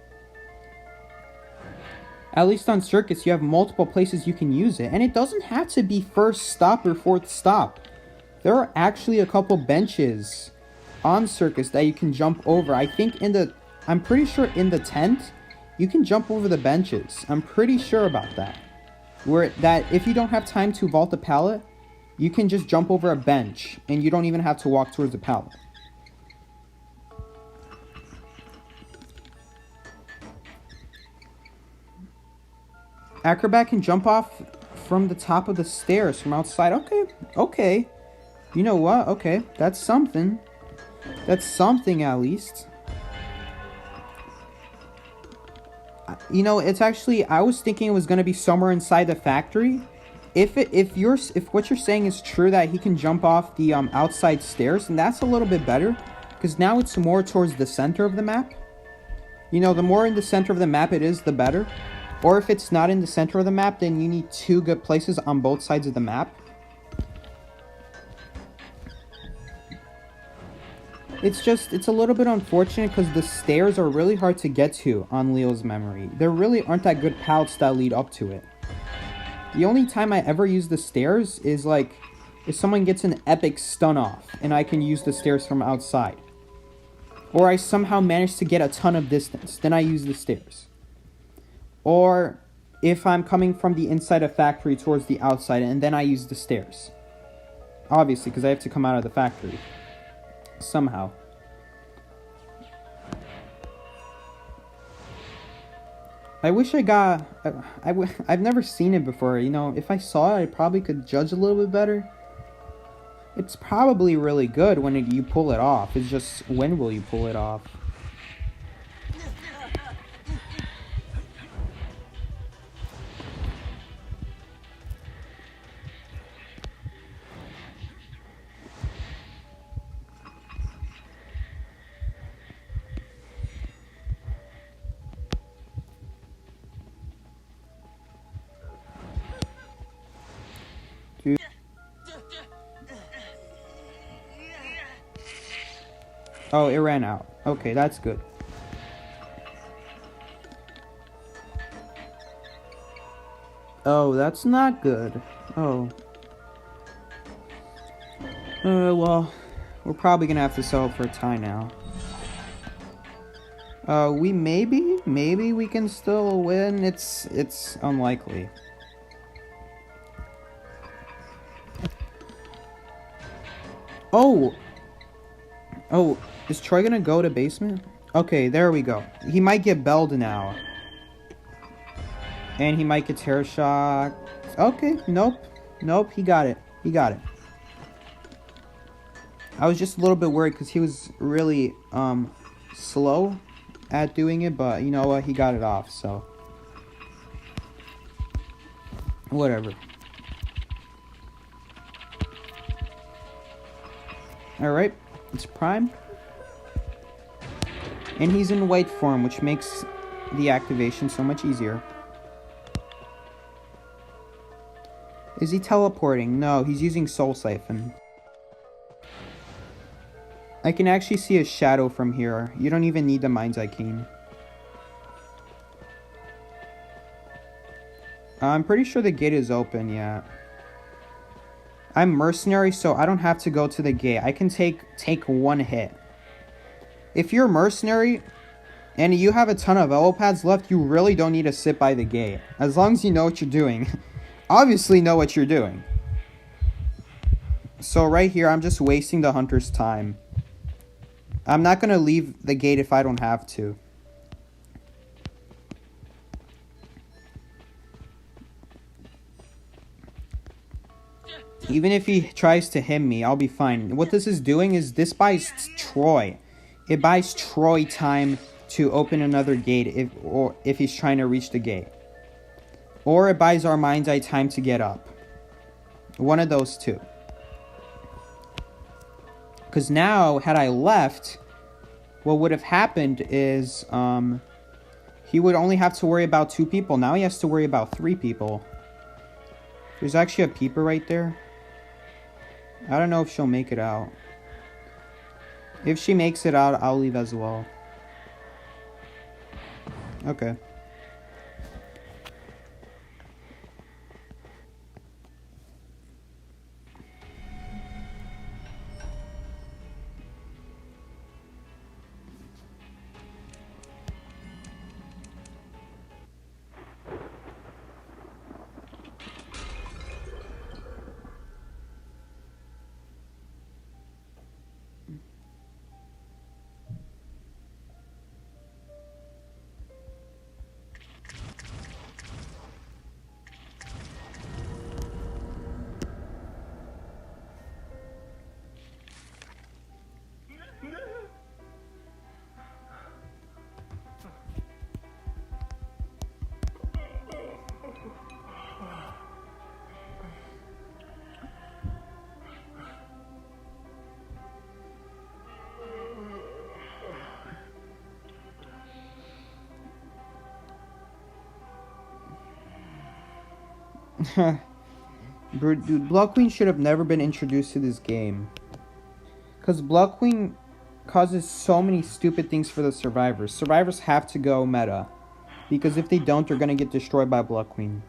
At least on Circus, you have multiple places you can use it. And it doesn't have to be 1st stop or 4th stop. There are actually a couple benches on Circus that you can jump over. I'm pretty sure in the tent, you can jump over the benches. I'm pretty sure about that. That if you don't have time to vault the pallet, you can just jump over a bench, and you don't even have to walk towards the pallet. Acrobat can jump off from the top of the stairs from outside. Okay. You know what? Okay, that's something. That's something, at least. It's actually, I was thinking it was going to be somewhere inside the factory. If what you're saying is true, that he can jump off the outside stairs, then that's a little bit better, because now it's more towards the center of the map. The more in the center of the map it is, the better. Or if it's not in the center of the map, then you need two good places on both sides of the map. It's a little bit unfortunate because the stairs are really hard to get to on Leo's Memory. There really aren't that good pallets that lead up to it. The only time I ever use the stairs is if someone gets an epic stun off and I can use the stairs from outside. Or I somehow manage to get a ton of distance, then I use the stairs. Or if I'm coming from the inside of factory towards the outside, and then I use the stairs. Obviously, because I have to come out of the factory. Somehow. I wish I got... I've never seen it before, you know. If I saw it, I probably could judge a little bit better. It's probably really good when you pull it off. It's just, when will you pull it off? Dude. Oh, it ran out. Okay, that's good. Oh, that's not good. Oh. Well, we're probably gonna have to sell it for a tie now. Maybe we can still win. It's unlikely. Oh! Oh, is Troi gonna go to basement? Okay, there we go. He might get belled now. And he might get terror shock. Okay, nope. Nope, he got it. He got it. I was just a little bit worried because he was really, slow at doing it, but you know what? He got it off, so. Whatever. Alright, it's Prime. And he's in white form, which makes the activation so much easier. Is he teleporting? No, he's using Soul Siphon. I can actually see a shadow from here. You don't even need the Mind's Eye Cane. I'm pretty sure the gate is open, yeah. I'm mercenary, so I don't have to go to the gate. I can take one hit. If you're mercenary and you have a ton of elbow pads left, you really don't need to sit by the gate. As long as you know what you're doing. Obviously know what you're doing. So right here, I'm just wasting the hunter's time. I'm not going to leave the gate if I don't have to. Even if he tries to hit me, I'll be fine. What this is doing is this buys Troi. It buys Troi time to open another gate if he's trying to reach the gate. Or it buys our Mind's Eye time to get up. One of those two. Because now, had I left, what would have happened is he would only have to worry about 2 people. Now he has to worry about 3 people. There's actually a peeper right there. I don't know if she'll make it out. If she makes it out, I'll leave as well. Okay. Dude, Blood Queen should have never been introduced to this game. Because Blood Queen causes so many stupid things for the survivors. Survivors have to go meta. Because if they don't, they're going to get destroyed by Blood Queen.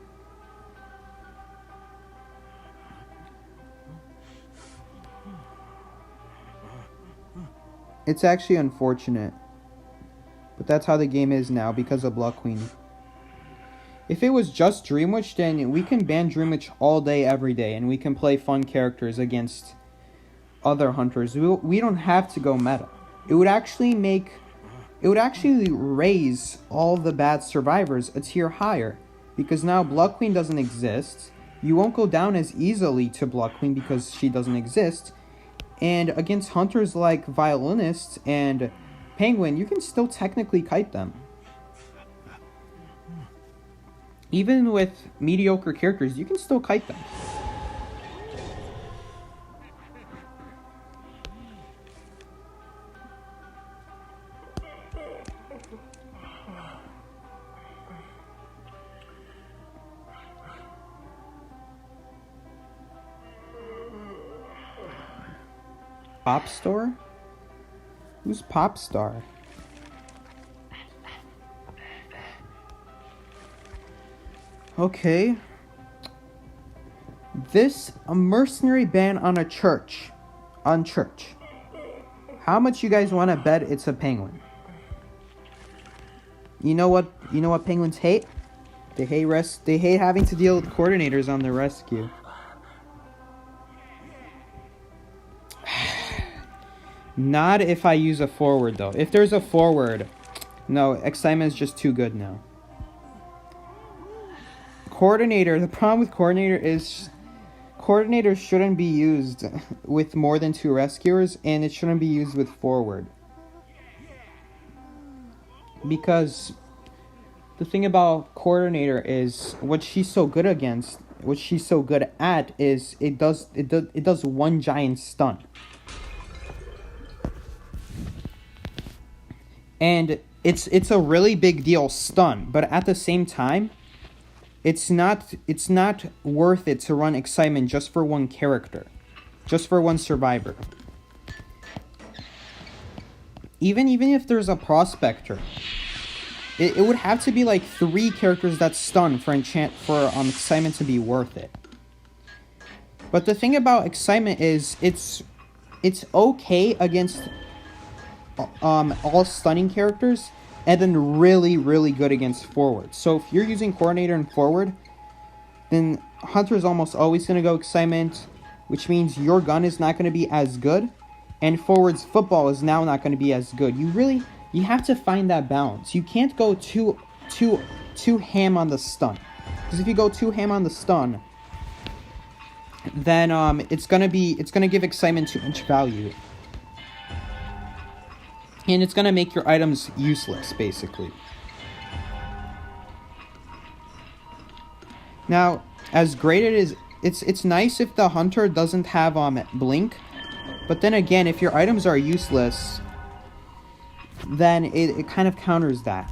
It's actually unfortunate. But that's how the game is now because of Blood Queen. If it was just Dream Witch, then we can ban Dream Witch all day, every day, and we can play fun characters against other hunters. We don't have to go meta. It would actually raise all the bad survivors a tier higher, because now Blood Queen doesn't exist. You won't go down as easily to Blood Queen because she doesn't exist. And against hunters like Violinist and Penguin, you can still technically kite them. Even with mediocre characters, you can still kite them. Pop Star? Who's Pop Star? Okay. A mercenary ban on a church. On church. How much you guys want to bet it's a penguin? You know what penguins hate? They hate having to deal with coordinators on the rescue. Not if I use a forward, though. If there's a forward, no, excitement is just too good now. Coordinator, the problem with coordinator is coordinator shouldn't be used with more than 2 rescuers, and it shouldn't be used with forward. Because the thing about coordinator is what she's so good at is it does one giant stun. And it's a really big deal stun, but at the same time, it's not worth it to run excitement just for one character, just for one survivor. Even if there's a prospector, it would have to be like 3 characters that stun for excitement to be worth it. But the thing about excitement is it's okay against all stunning characters, and then really, really good against forward. So if you're using coordinator and forward, then hunter is almost always going to go excitement, which means your gun is not going to be as good, and forward's football is now not going to be as good. You have to find that balance. You can't go too ham on the stun, because if you go too ham on the stun, then it's gonna give excitement too much value. And it's going to make your items useless, basically. Now, as great it is, it's nice if the hunter doesn't have blink. But then again, if your items are useless, then it kind of counters that.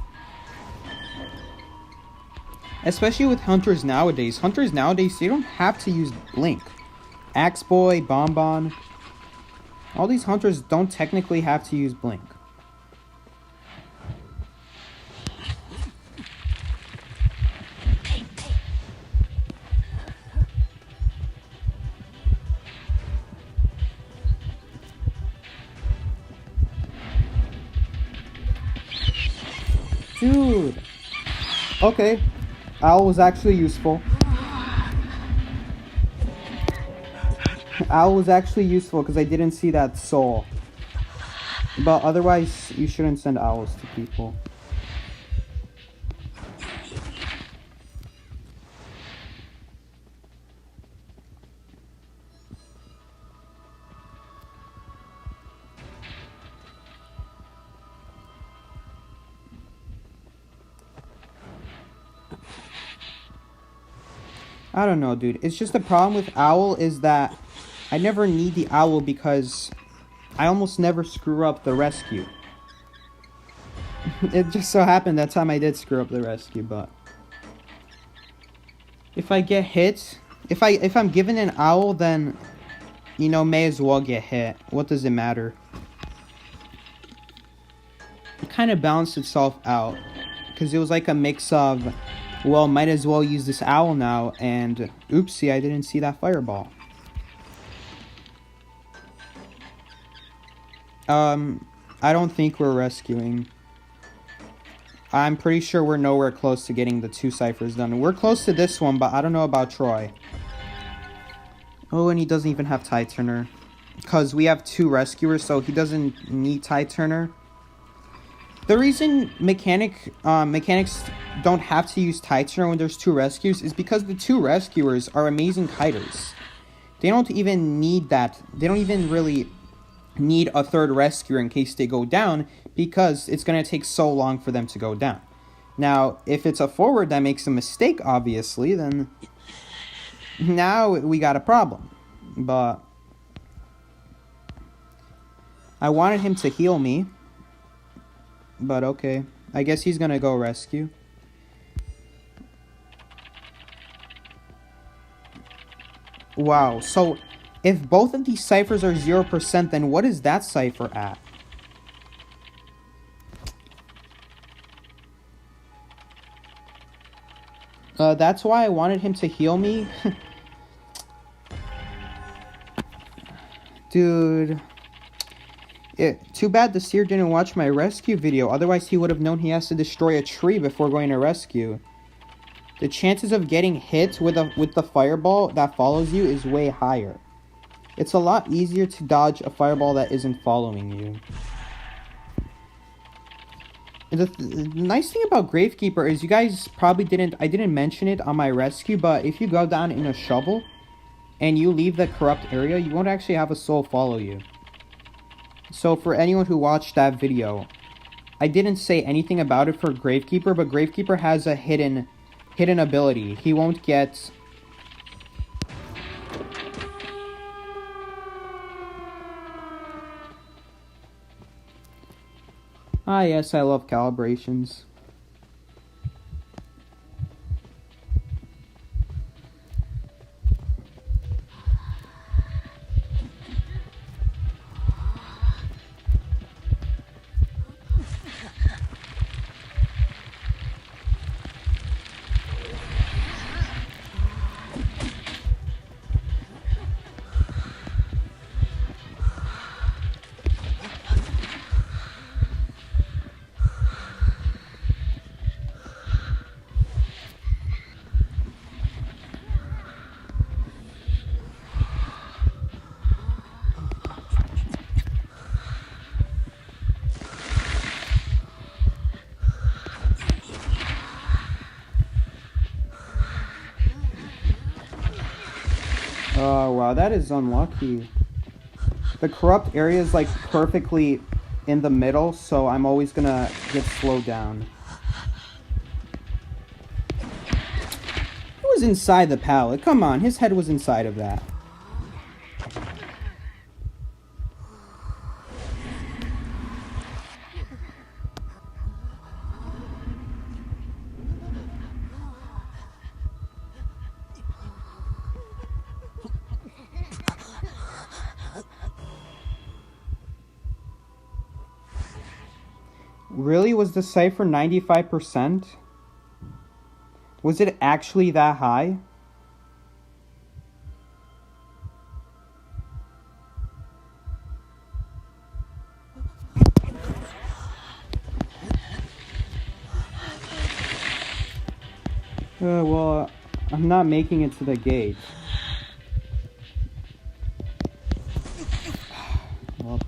Especially with hunters nowadays. Hunters nowadays, they don't have to use blink. Axe Boy, Bonbon. All these hunters don't technically have to use blink. Dude. Okay. Owl was actually useful. Owl was actually useful because I didn't see that soul. But otherwise, you shouldn't send owls to people. I don't know, dude. It's just the problem with Owl is that I never need the Owl because I almost never screw up the rescue. It just so happened that time I did screw up the rescue, but if I get hit, if I'm given an Owl, then may as well get hit. What does it matter? It kind of balanced itself out because it was like a mix of, well, might as well use this Owl now, and oopsie, I didn't see that fireball. I don't think we're rescuing. I'm pretty sure we're nowhere close to getting the 2 ciphers done. We're close to this one, but I don't know about Troi. Oh, and he doesn't even have Tide Turner. Because we have 2 rescuers, so he doesn't need Tide Turner. The reason mechanics don't have to use Tide Turner when there's 2 rescues is because the 2 rescuers are amazing kiters. They don't even need that. They don't even really need a 3rd rescuer in case they go down, because it's going to take so long for them to go down. Now, if it's a forward that makes a mistake, obviously, then now we got a problem. But I wanted him to heal me, but okay. I guess he's going to go rescue. Wow, so if both of these ciphers are 0%, then what is that cipher at? That's why I wanted him to heal me. Dude. Too bad the seer didn't watch my rescue video. Otherwise, he would have known he has to destroy a tree before going to rescue. The chances of getting hit with the fireball that follows you is way higher. It's a lot easier to dodge a fireball that isn't following you. The nice thing about Gravekeeper is you guys probably I didn't mention it on my rescue, but if you go down in a shovel and you leave the corrupt area, you won't actually have a soul follow you. So for anyone who watched that video, I didn't say anything about it for Gravekeeper, but Gravekeeper has a hidden ability. He won't get... Ah, yes, I love calibrations. Oh, wow, that is unlucky. The corrupt area is, like, perfectly in the middle, so I'm always gonna get slowed down. He was inside the pallet. Come on, his head was inside of that. Really? Was the cipher 95%? Was it actually that high? Well, I'm not making it to the gate. Well,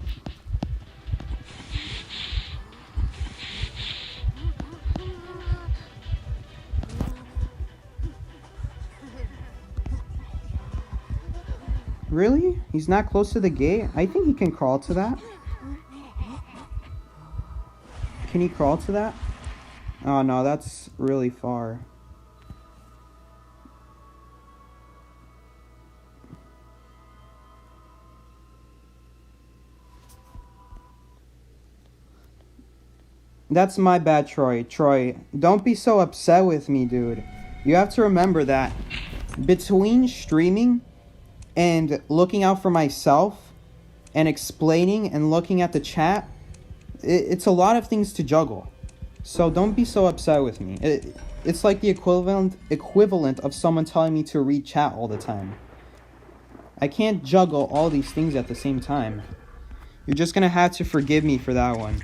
really? He's not close to the gate? I think he can crawl to that. Can he crawl to that? Oh no, that's really far. That's my bad, Troi. Troi, don't be so upset with me, dude. You have to remember that between streaming and looking out for myself and explaining and looking at the chat, it's a lot of things to juggle. So don't be so upset with me. It's like the equivalent of someone telling me to read chat all the time. I can't juggle all these things at the same time. You're just gonna have to forgive me for that one.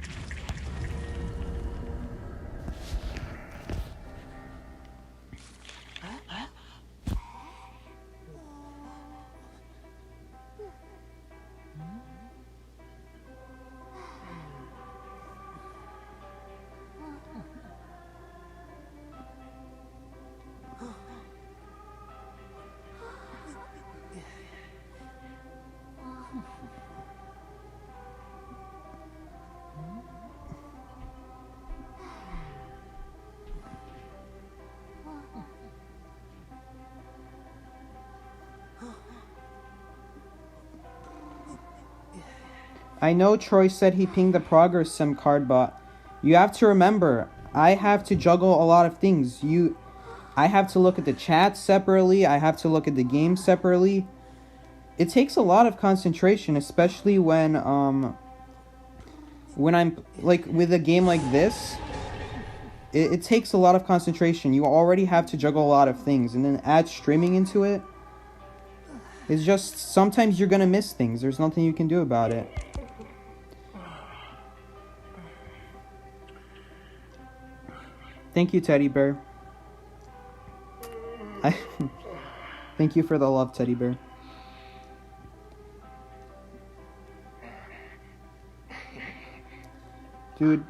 I know Troi said he pinged the progress sim card, but you have to remember, I have to juggle a lot of things. I have to look at the chat separately. I have to look at the game separately. It takes a lot of concentration, especially when I'm like with a game like this. It takes a lot of concentration. You already have to juggle a lot of things, and then add streaming into it. It's just sometimes you're gonna miss things. There's nothing you can do about it. Thank you, Teddy Bear. Thank you for the love, Teddy Bear. Dude,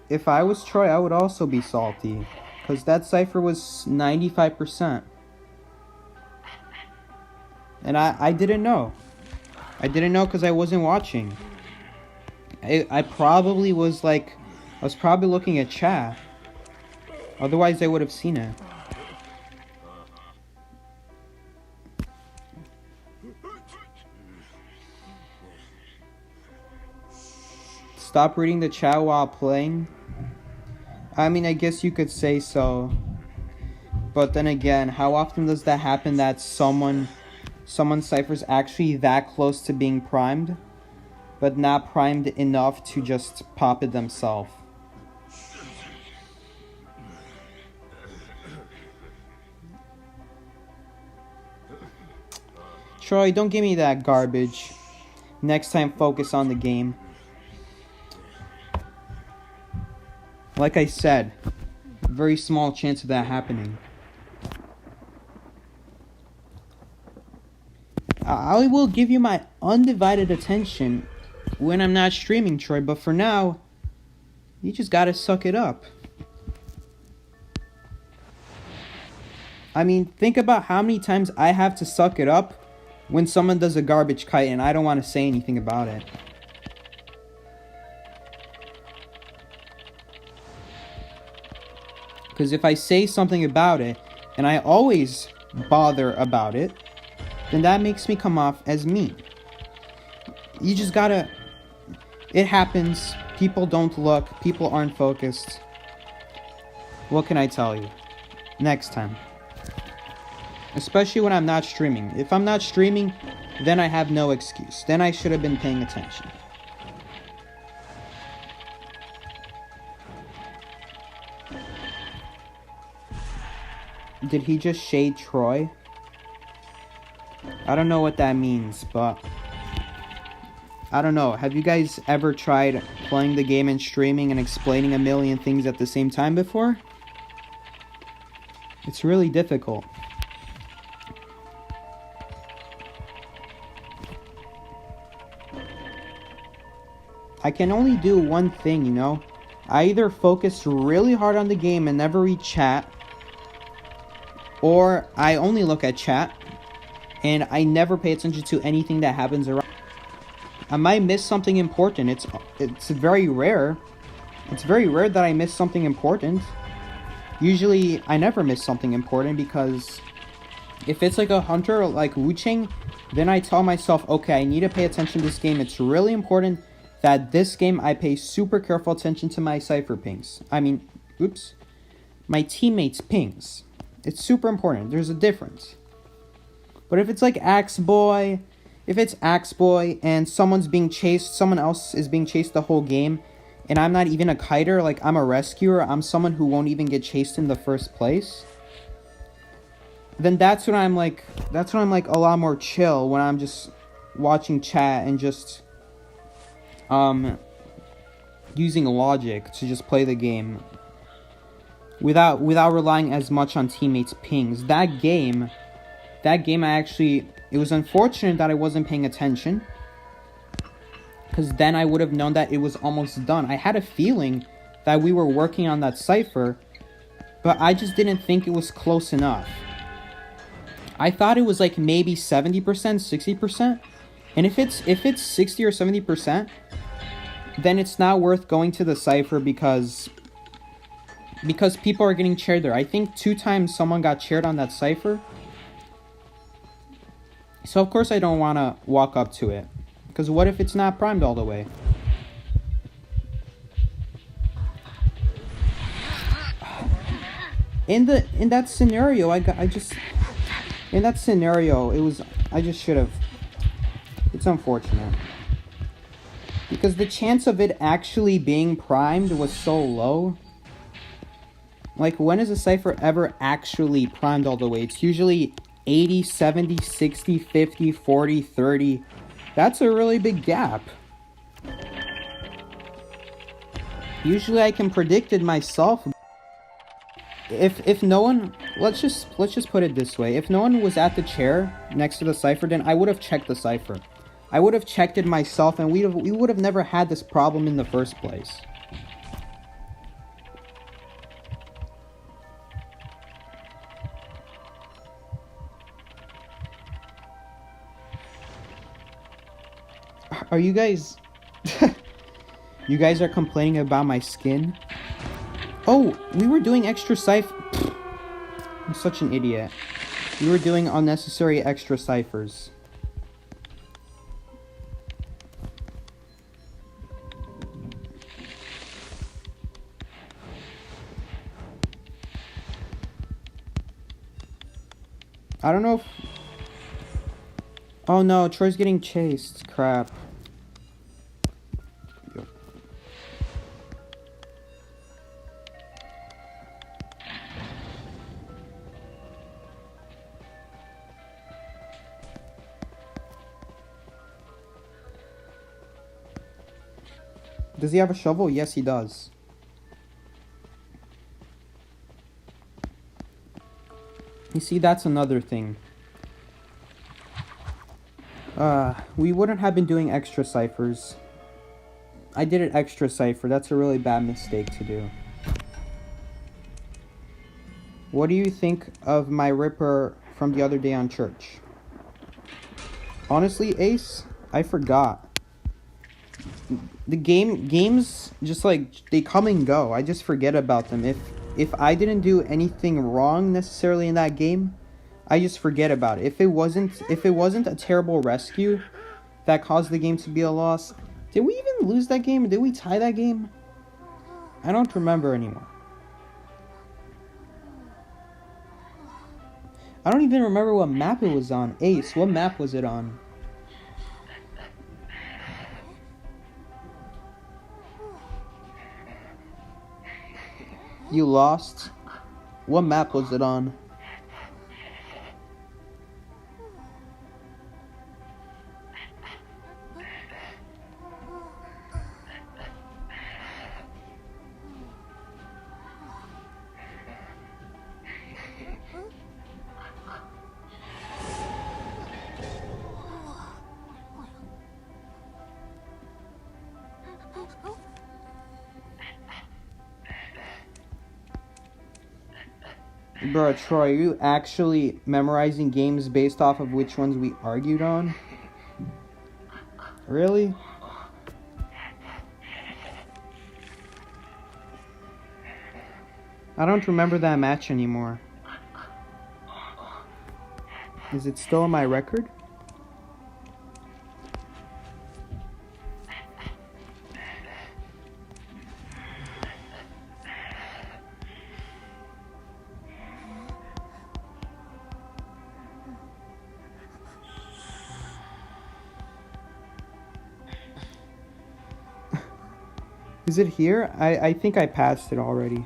if I was Troi, I would also be salty. Because that cipher was 95%. And I didn't know. I didn't know because I wasn't watching. I probably was like... I was probably looking at chat. Otherwise, I would have seen it. Stop reading the chat while playing? I mean, I guess you could say so. But then again, how often does that happen that someone's cipher's actually that close to being primed, but not primed enough to just pop it themselves? Troi, don't give me that garbage. Next time, focus on the game. Like I said, very small chance of that happening. I will give you my undivided attention when I'm not streaming, Troi, but for now, you just gotta suck it up. I mean, think about how many times I have to suck it up when someone does a garbage kite and I don't want to say anything about it. Because if I say something about it, and I always bother about it, then that makes me come off as mean. You just gotta... It happens. People don't look. People aren't focused. What can I tell you? Next time. Especially when I'm not streaming. If I'm not streaming, then I have no excuse. Then I should have been paying attention. Did he just shade Troi? I don't know what that means, but... I don't know. Have you guys ever tried playing the game and streaming and explaining a million things at the same time before? It's really difficult. I can only do one thing, you know? I either focus really hard on the game and never read chat, or I only look at chat, and I never pay attention to anything that happens around. I might miss something important. It's very rare. It's very rare that I miss something important. Usually, I never miss something important because if it's like a hunter like Wu Ching, then I tell myself, okay, I need to pay attention to this game. It's really important that this game I pay super careful attention to my cipher pings. My teammates' pings. It's super important. There's a difference. But if it's like Axe Boy and someone's being chased, someone else is being chased the whole game, and I'm not even a kiter, like I'm a rescuer, I'm someone who won't even get chased in the first place, then that's when I'm like a lot more chill, when I'm just watching chat and just using logic to just play the game without relying as much on teammates' pings. That game it was unfortunate that I wasn't paying attention, because then I would have known that it was almost done. I had a feeling that we were working on that cipher, but I just didn't think it was close enough. I thought it was like maybe 70%, 60%. And if it's 60 or 70%, then it's not worth going to the cipher because people are getting chaired there. I think 2 times someone got chaired on that cipher. So of course I don't want to walk up to it, Because what if it's not primed all the way? In that scenario, I just should have. It's unfortunate. Because the chance of it actually being primed was so low. Like, when is a cipher ever actually primed all the way? It's usually 80, 70, 60, 50, 40, 30. That's a really big gap. Usually I can predict it myself. If no one, let's just put it this way. If no one was at the chair next to the cipher, then I would have checked the cipher. I would have checked it myself, and we would have never had this problem in the first place. Are you guys... You guys are complaining about my skin? Oh, we were doing extra cipher... I'm such an idiot. We were doing unnecessary extra ciphers. I don't know if... Oh no, Troy's getting chased. Crap. Does he have a shovel? Yes, he does. You see, that's another thing. We wouldn't have been doing extra ciphers. I did an extra cipher. That's a really bad mistake to do. What do you think of my Ripper from the other day on church? Honestly, Ace, I forgot. The games just like they come and go. I just forget about them. If I didn't do anything wrong necessarily in that game, I just forget about it. If it wasn't a terrible rescue that caused the game to be a loss, did we even lose that game? Did we tie that game? I don't remember anymore. I don't even remember what map it was on. Ace, what map was it on? You lost? What map was it on? Bro, Troy, are you actually memorizing games based off of which ones we argued on? Really? I don't remember that match anymore. Is it still on my record? Is it here? I think I passed it already.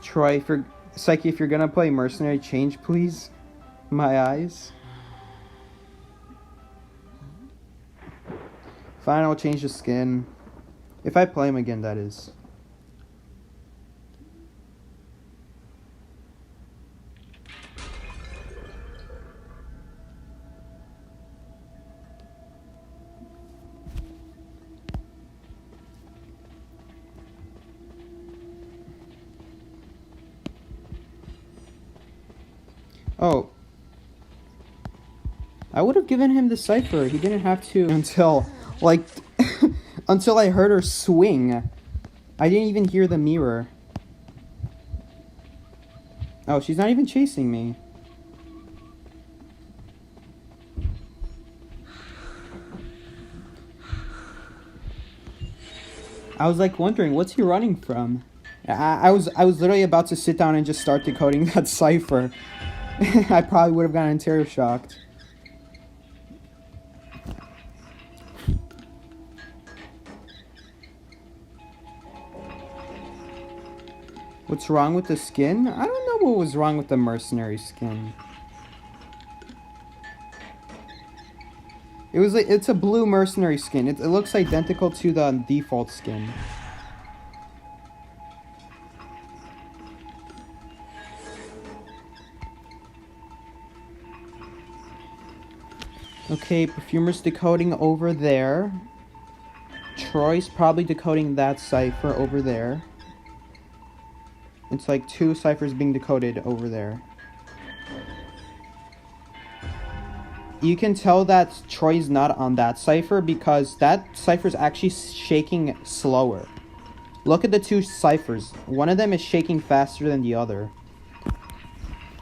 Troy, Psyche, if you're gonna play Mercenary, change, please. My eyes. Fine, I'll change the skin. If I play him again, that is. Oh. I would have given him the cipher. He didn't have to until, like, until I heard her swing. I didn't even hear the mirror. Oh, she's not even chasing me. I was like wondering, what's he running from? I was literally about to sit down and just start decoding that cipher. I probably would have gotten terror shocked. What's wrong with the skin? I don't know what was wrong with the mercenary skin. It's a blue mercenary skin. It looks identical to the default skin. Okay, Perfumer's decoding over there. Troy's probably decoding that cipher over there. It's like 2 ciphers being decoded over there. You can tell that Troy's not on that cipher because that cipher's actually shaking slower. Look at the 2 ciphers. One of them is shaking faster than the other.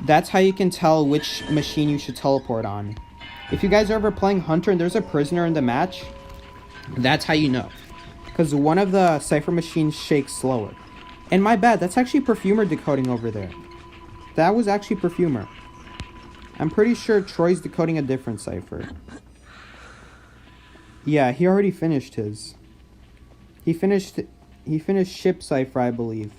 That's how you can tell which machine you should teleport on. If you guys are ever playing Hunter and there's a prisoner in the match, that's how you know. Because one of the cipher machines shakes slower. And my bad, that's actually Perfumer decoding over there. That was actually Perfumer. I'm pretty sure Troy's decoding a different cipher. Yeah, he already finished his. He finished ship cipher, I believe.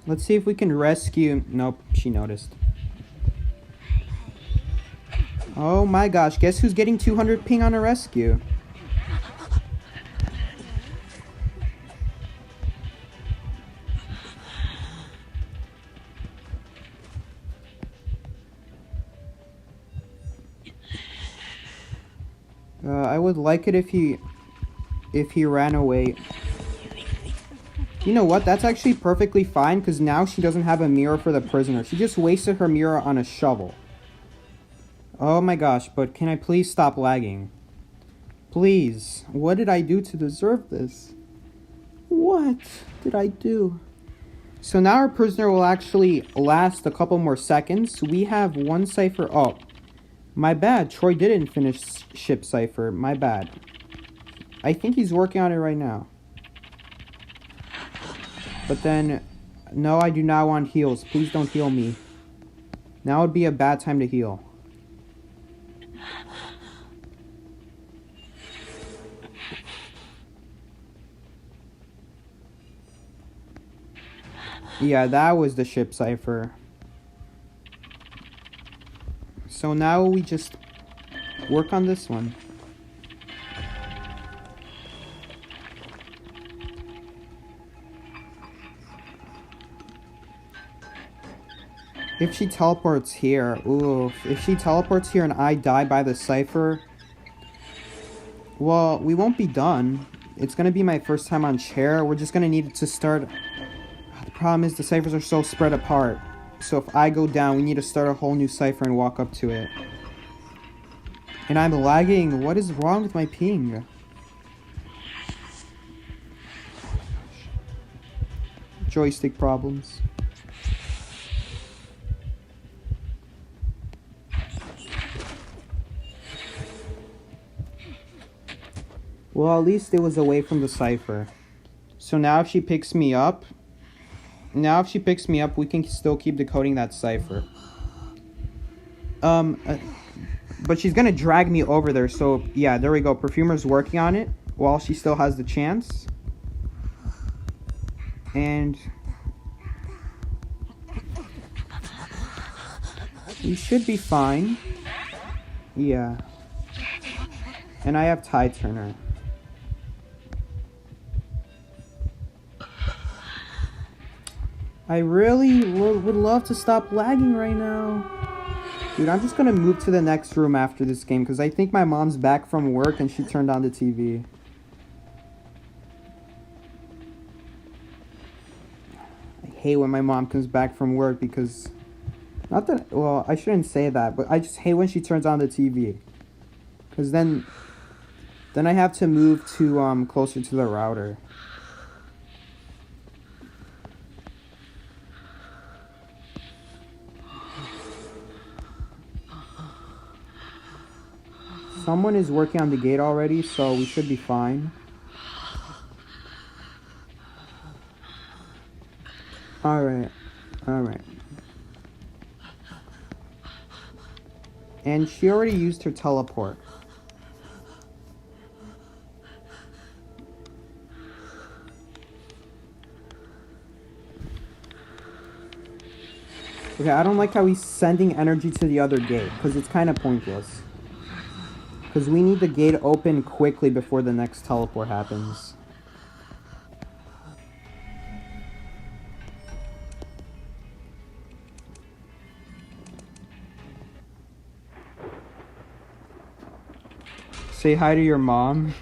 Let's see if we can rescue... Nope, she noticed. Oh my gosh, guess who's getting 200 ping on a rescue? I would like it if he ran away. You know what? That's actually perfectly fine because now she doesn't have a mirror for the prisoner. She just wasted her mirror on a shovel. Oh my gosh, but can I please stop lagging? Please. What did I do to deserve this? What did I do? So now our prisoner will actually last a couple more seconds. We have 1 cipher. Oh, my bad. Troi didn't finish ship cipher. My bad. I think he's working on it right now. But then, no, I do not want heals. Please don't heal me. Now would be a bad time to heal. Yeah, that was the ship cipher. So now we just work on this one. If she teleports here, oof. If she teleports here and I die by the cipher, well, we won't be done. It's gonna be my first time on chair. We're just gonna need it to start. The problem is the ciphers are so spread apart. So if I go down, we need to start a whole new cipher and walk up to it. And I'm lagging. What is wrong with my ping? Joystick problems. Well, at least it was away from the cipher. So now if she picks me up, we can still keep decoding that cipher. But she's gonna drag me over there, so yeah, there we go. Perfumer's working on it while she still has the chance. And we should be fine. Yeah. And I have Tide Turner. I really would love to stop lagging right now. Dude, I'm just gonna move to the next room after this game because I think my mom's back from work and she turned on the TV. I hate when my mom comes back from work because... Not that... Well, I shouldn't say that, but I just hate when she turns on the TV. Because then I have to move to, closer to the router. Someone is working on the gate already, so we should be fine. Alright. And she already used her teleport. Okay, I don't like how he's sending energy to the other gate, because it's kind of pointless. Because we need the gate open quickly before the next teleport happens. Say hi to your mom.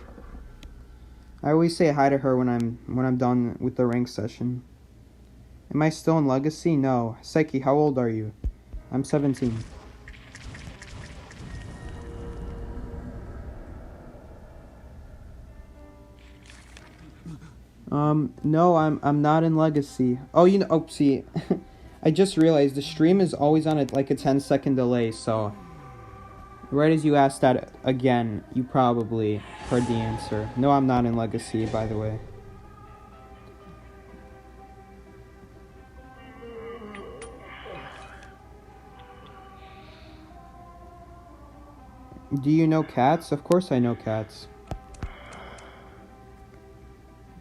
I always say hi to her when I'm done with the rank session. Am I still in Legacy? No. Psyche, how old are you? I'm 17. No, I'm not in Legacy. Oh, see, I just realized the stream is always on a 10-second delay, so right as you asked that again, you probably heard the answer. No, I'm not in Legacy, by the way. Do you know Cats? Of course I know Cats.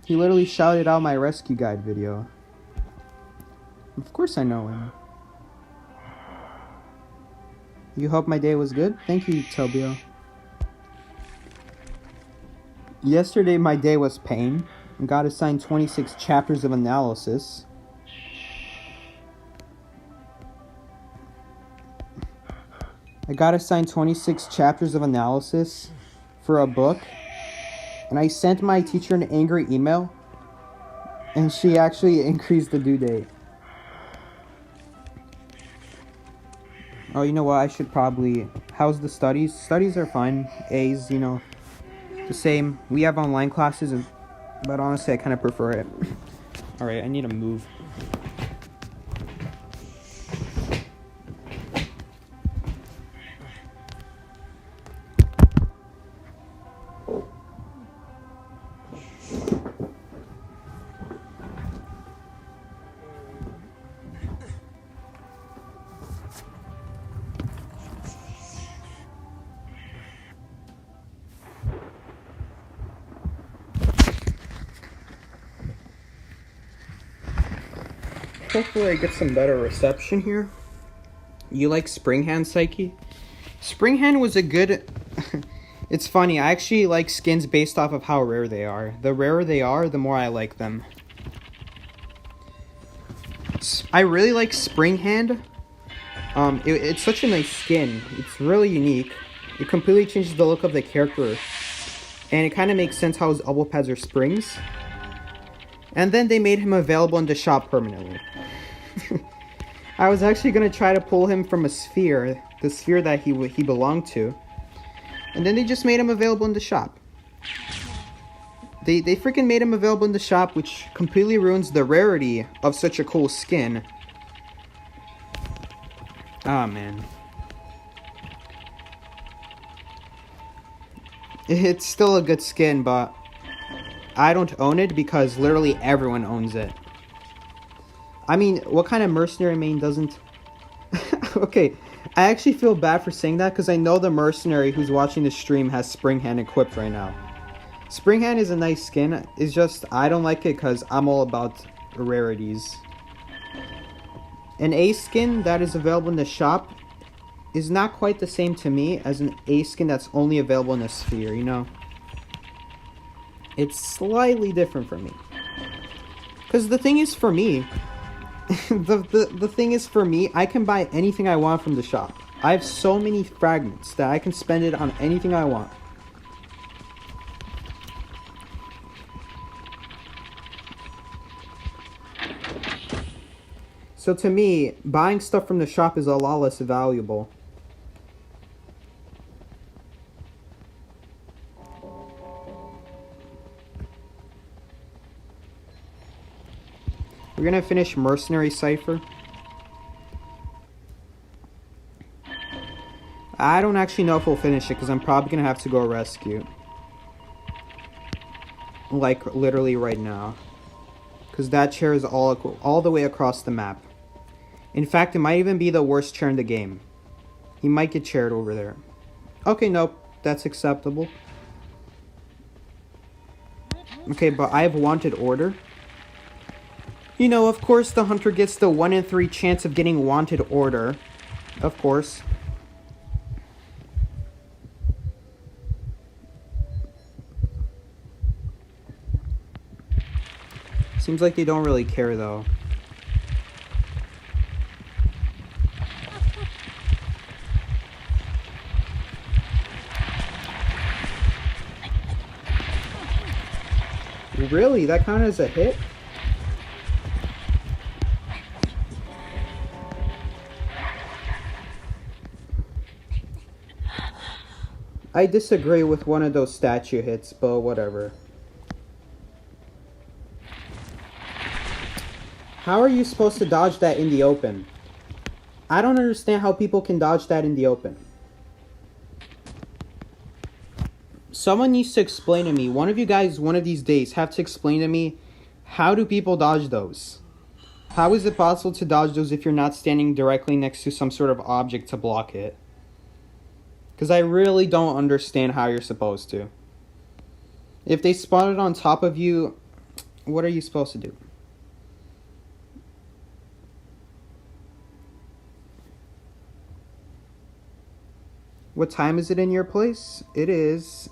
He literally shouted out my rescue guide video. Of course I know him. You hope my day was good? Thank you, Tobio. Yesterday my day was pain. I got assigned 26 chapters of analysis. I got assigned 26 chapters of analysis for a book. And I sent my teacher an angry email. And she actually increased the due date. Oh, you know what? I should probably... How's the studies? Studies are fine. A's, the same. We have online classes, but honestly, I kind of prefer it. Alright, I need to move. Hopefully I get some better reception here. You like Springhand, Psyche? Springhand was a good... It's funny, I actually like skins based off of how rare they are. The rarer they are, the more I like them. I really like Springhand. It's such a nice skin. It's really unique. It completely changes the look of the character. And it kind of makes sense how his elbow pads are springs. And then they made him available in the shop permanently. I was actually going to try to pull him from a sphere, the sphere that he belonged to. And then they just made him available in the shop. They freaking made him available in the shop, which completely ruins the rarity of such a cool skin. Ah, man. It's still a good skin, but I don't own it because literally everyone owns it. I mean, what kind of mercenary main doesn't... Okay, I actually feel bad for saying that because I know the mercenary who's watching the stream has Springhand equipped right now. Springhand is a nice skin, it's just I don't like it because I'm all about rarities. An A skin that is available in the shop is not quite the same to me as an A skin that's only available in a sphere, It's slightly different for me. Because the thing is for me... the thing is for me, I can buy anything I want from the shop. I have so many fragments that I can spend it on anything I want. So to me, buying stuff from the shop is a lot less valuable. We're gonna finish Mercenary Cipher. I don't actually know if we'll finish it because I'm probably gonna have to go rescue. Like, literally right now. Because that chair is all the way across the map. In fact, it might even be the worst chair in the game. He might get chaired over there. Okay, nope. That's acceptable. Okay, but I have wanted order. You know, of course the hunter gets the 1 in 3 chance of getting wanted order. Of course. Seems like they don't really care though. Really? That counted as a hit? I disagree with one of those statue hits, but whatever. How are you supposed to dodge that in the open? I don't understand how people can dodge that in the open. Someone needs to explain to me. One of you guys, one of these days, have to explain to me, how do people dodge those? How is it possible to dodge those if you're not standing directly next to some sort of object to block it? Because I really don't understand how you're supposed to. If they spawn it on top of you, what are you supposed to do? What time is it in your place? It is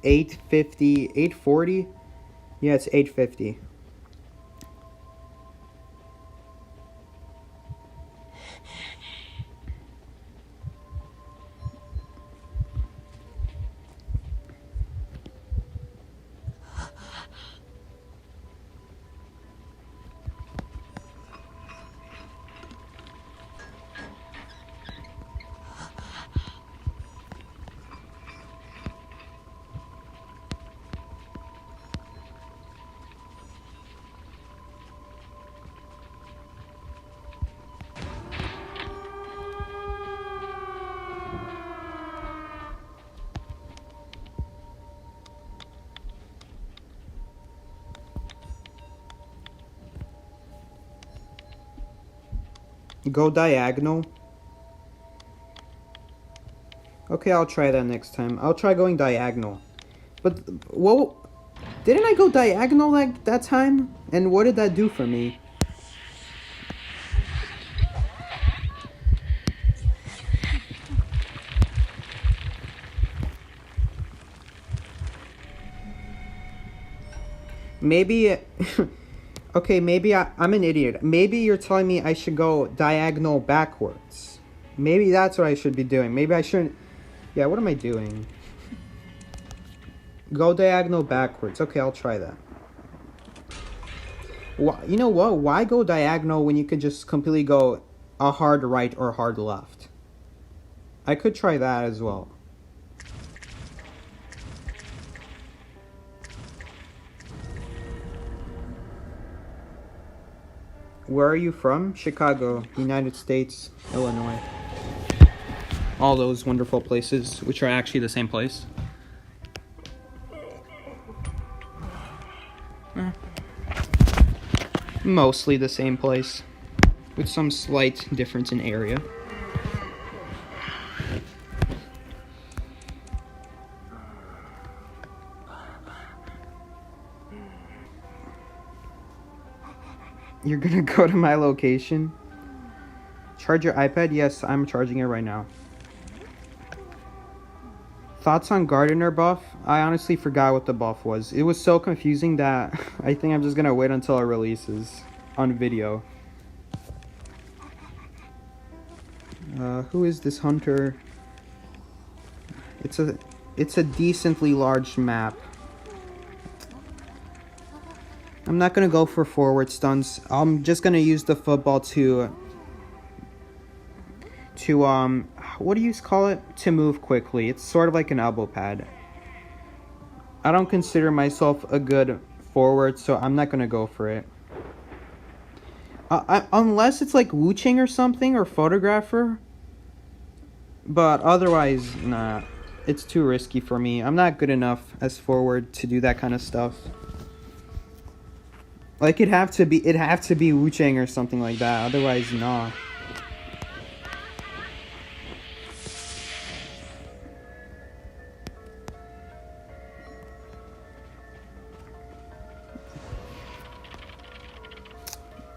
8:50, 8:40? Yeah, it's 8:50. Go diagonal. Okay, I'll try that next time. I'll try going diagonal. But, whoa, didn't I go diagonal that time? And what did that do for me? Maybe... Okay, maybe I'm an idiot. Maybe you're telling me I should go diagonal backwards. Maybe that's what I should be doing. Maybe I shouldn't... Yeah, what am I doing? Go diagonal backwards. Okay, I'll try that. You know what? Why go diagonal when you could just completely go a hard right or hard left? I could try that as well. Where are you from? Chicago, United States, Illinois. All those wonderful places, which are actually the same place. Mostly the same place, with some slight difference in area. You're gonna go to my location? Charge your iPad? Yes, I'm charging it right now. Thoughts on Gardener buff? I honestly forgot what the buff was. It was so confusing that I think I'm just gonna wait until it releases on video. Who is this hunter? It's a decently large map. I'm not gonna go for forward stunts. I'm just gonna use the football to what do you call it? To move quickly. It's sort of like an elbow pad. I don't consider myself a good forward, so I'm not gonna go for it. Unless it's like Wu Ching or something, or photographer. But otherwise, nah. It's too risky for me. I'm not good enough as forward to do that kind of stuff. Like it'd have to be Wu Chang or something like that. Otherwise, nah.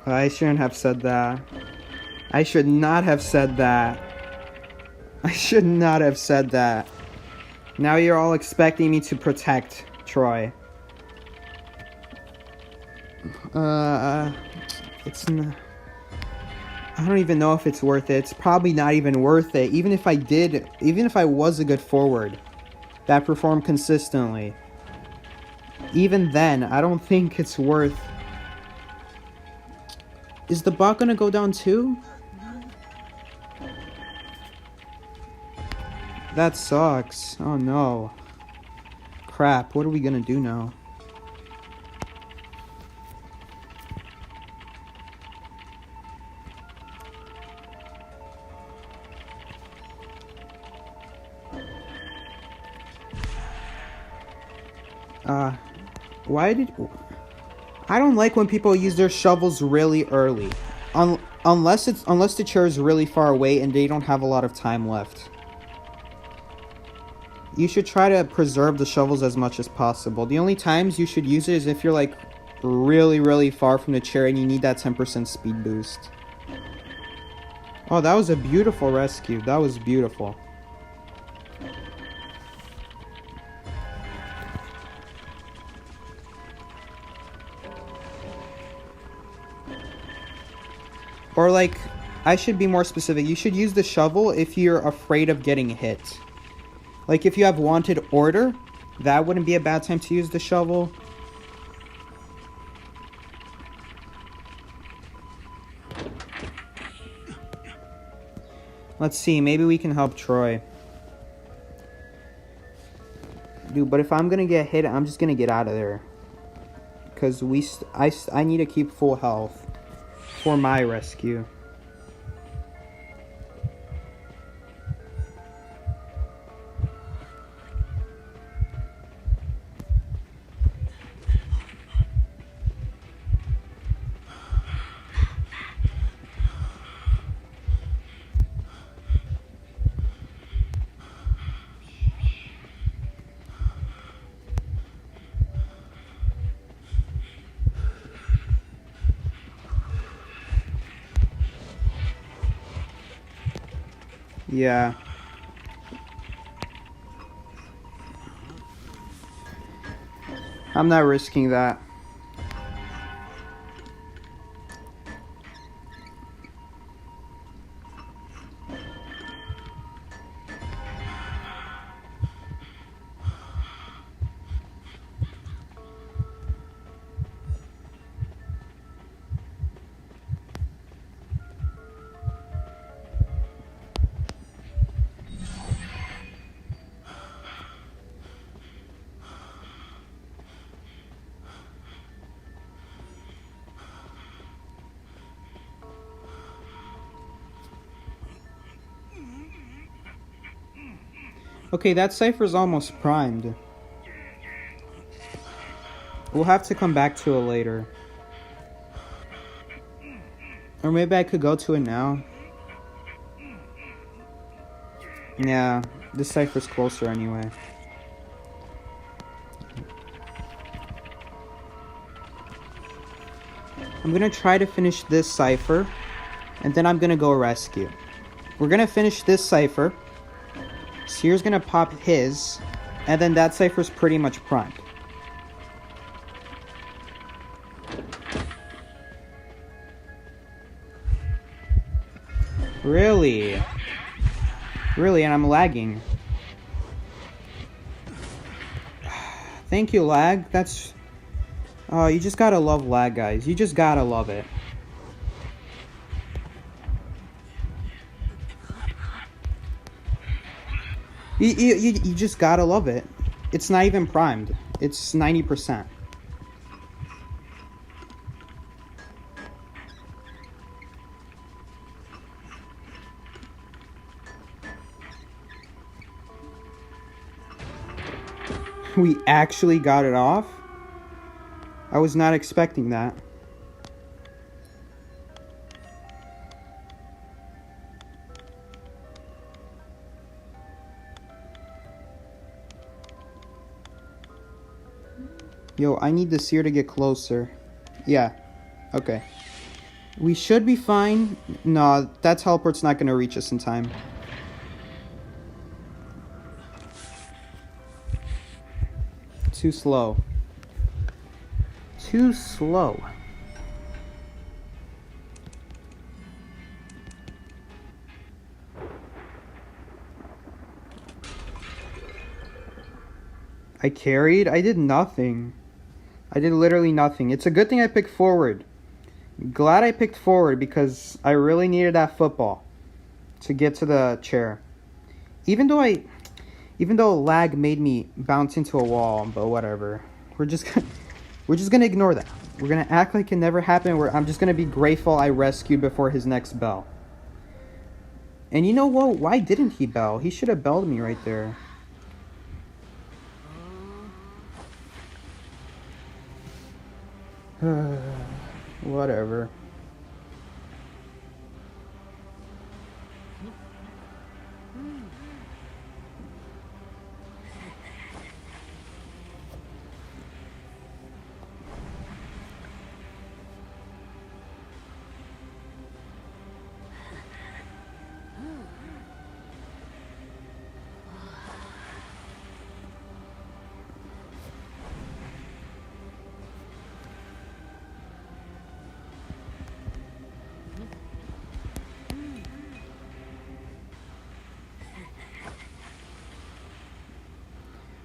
I shouldn't have said that. I should not have said that. I should not have said that. Now you're all expecting me to protect Troi. It's not... I don't even know if it's worth it. It's probably not even worth it. Even if I was a good forward that performed consistently, even then, I don't think it's worth... Is the bot gonna go down too? That sucks. Oh no. Crap, what are we gonna do now? I don't like when people use their shovels really early. Unless the chair is really far away and they don't have a lot of time left. You should try to preserve the shovels as much as possible. The only times you should use it is if you're like really, really far from the chair and you need that 10% speed boost. Oh, that was a beautiful rescue. That was beautiful. Or like, I should be more specific. You should use the shovel if you're afraid of getting hit. Like if you have wanted order, that wouldn't be a bad time to use the shovel. Let's see, maybe we can help Troi. Dude, but if I'm gonna get hit, I'm just gonna get out of there. Because I need to keep full health for my rescue. Yeah. I'm not risking that. Okay, that cipher's almost primed. We'll have to come back to it later. Or maybe I could go to it now. Yeah, this cipher's closer anyway. I'm gonna try to finish this cipher, and then I'm gonna go rescue. We're gonna finish this cipher. Seer's gonna pop his, and then that cipher's pretty much primed. Really? Really, and I'm lagging. Thank you, lag. That's Oh, you just gotta love lag, guys. You just gotta love it. You just gotta love it. It's not even primed. It's 90%. We actually got it off? I was not expecting that. Yo, I need the seer to get closer. Yeah. Okay. We should be fine. No, that teleport's not gonna reach us in time. Too slow. Too slow. I carried? I did nothing. I did literally nothing. It's a good thing I picked forward. Glad I picked forward because I really needed that football to get to the chair. Even though lag made me bounce into a wall, but whatever. We're just gonna ignore that. We're gonna act like it never happened. I'm just gonna be grateful I rescued before his next bell. And you know what? Why didn't he bell? He should have belled me right there. Whatever.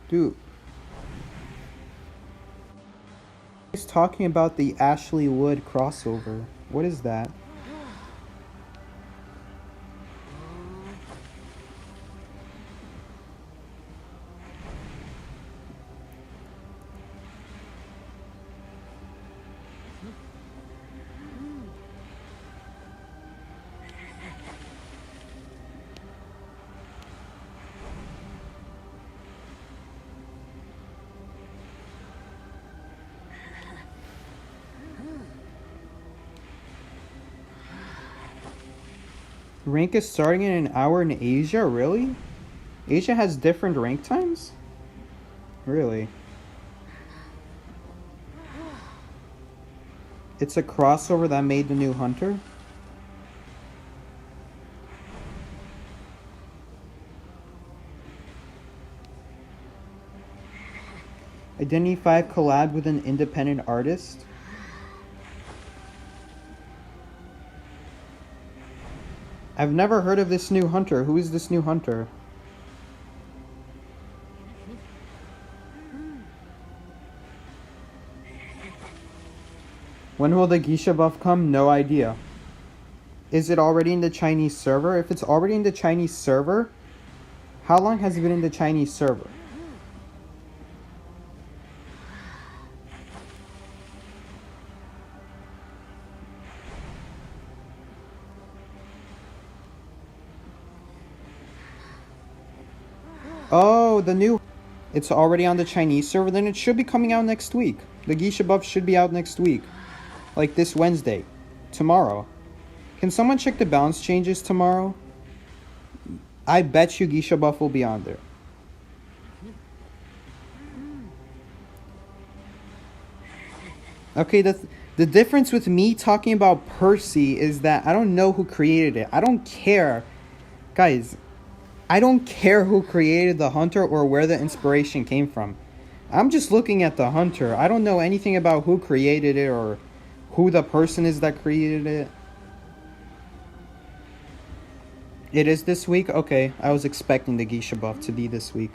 Dude. He's talking about the Ashley Wood crossover. What is that? Rank is starting in an hour in Asia? Really? Asia has different rank times? Really? It's a crossover that made the new hunter? Identity 5 collab with an independent artist? I've never heard of this new hunter. Who is this new hunter? When will the geisha buff come? No idea. Is it already in the Chinese server? If it's already in the Chinese server, how long has it been in the Chinese server? Oh, the new... It's already on the Chinese server, then it should be coming out next week. The geisha buff should be out next week. Like this Wednesday. Tomorrow. Can someone check the balance changes tomorrow? I bet you geisha buff will be on there. Okay, the difference with me talking about Percy is that I don't know who created it. I don't care. Guys, I don't care who created the hunter or where the inspiration came from. I'm just looking at the hunter. I don't know anything about who created it or who the person is that created it. It is this week? Okay, I was expecting the geisha buff to be this week.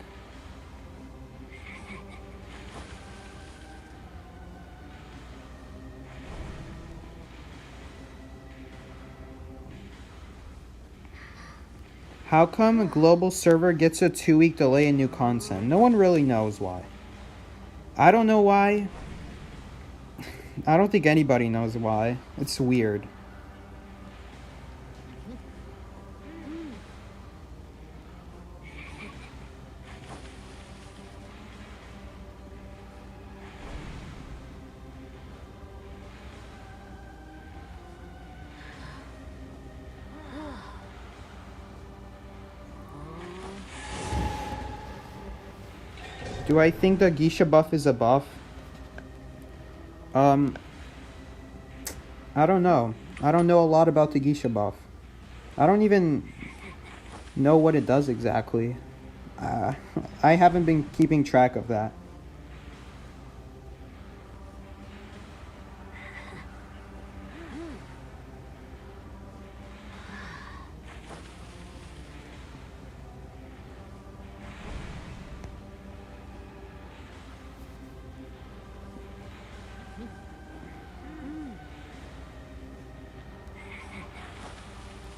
How come a global server gets a 2-week delay in new content? No one really knows why. I don't know why. I don't think anybody knows why. It's weird. Do I think the geisha buff is a buff? I don't know. I don't know a lot about the geisha buff. I don't even know what it does exactly. I haven't been keeping track of that.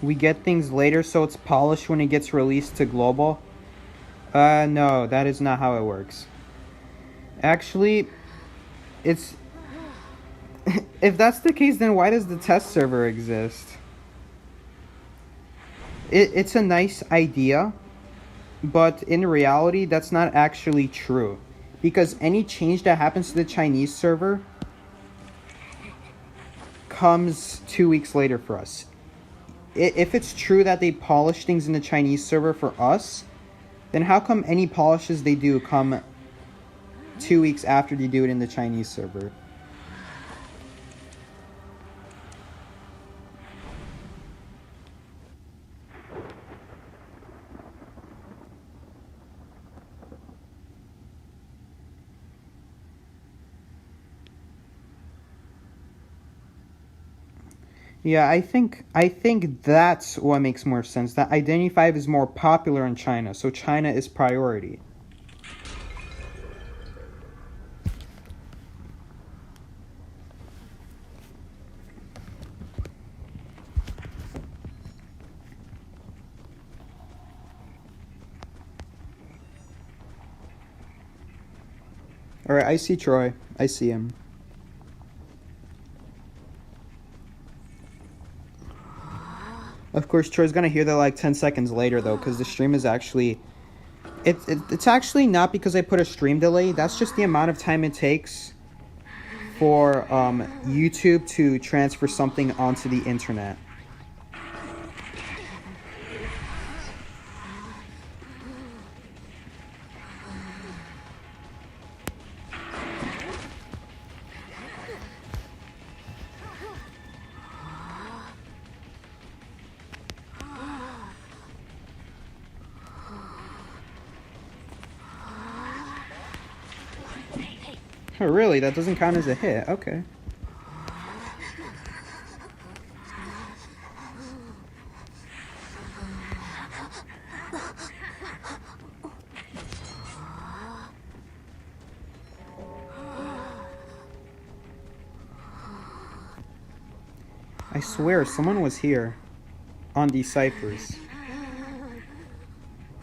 We get things later so it's polished when it gets released to global? No, that is not how it works. Actually, it's... if that's the case, then why does the test server exist? It's a nice idea, but in reality, that's not actually true. Because any change that happens to the Chinese server comes 2 weeks later for us. If it's true that they polish things in the Chinese server for us, then how come any polishes they do come 2 weeks after they do it in the Chinese server? Yeah, I think that's what makes more sense. That Identity 5 is more popular in China, so China is priority. Alright, I see Troi. I see him. Of course, Troy's gonna hear that like 10 seconds later, though, because the stream is actually... It's actually not because I put a stream delay. That's just the amount of time it takes for YouTube to transfer something onto the internet. Oh, really? That doesn't count as a hit? Okay. I swear, someone was here on these ciphers.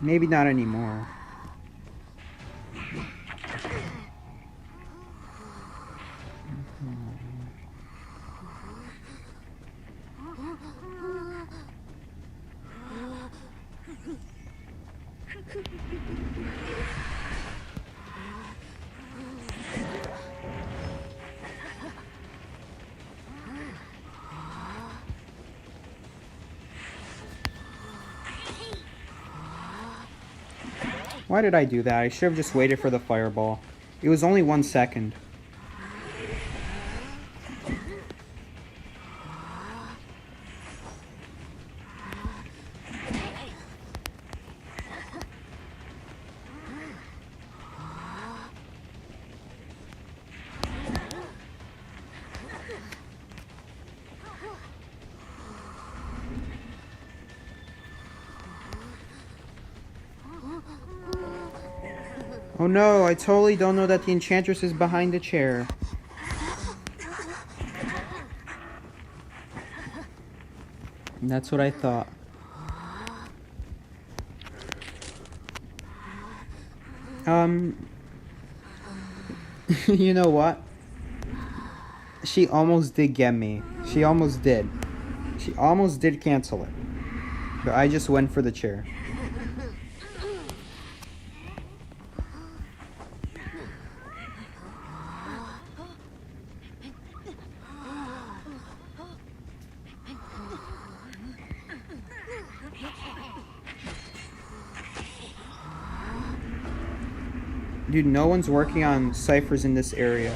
Maybe not anymore. Why did I do that? I should have just waited for the fireball. It was only 1 second. Oh no, I totally don't know that the Enchantress is behind the chair. And that's what I thought. Um, you know what? She almost did get me. She almost did. She almost did cancel it. But I just went for the chair. Dude, no one's working on ciphers in this area.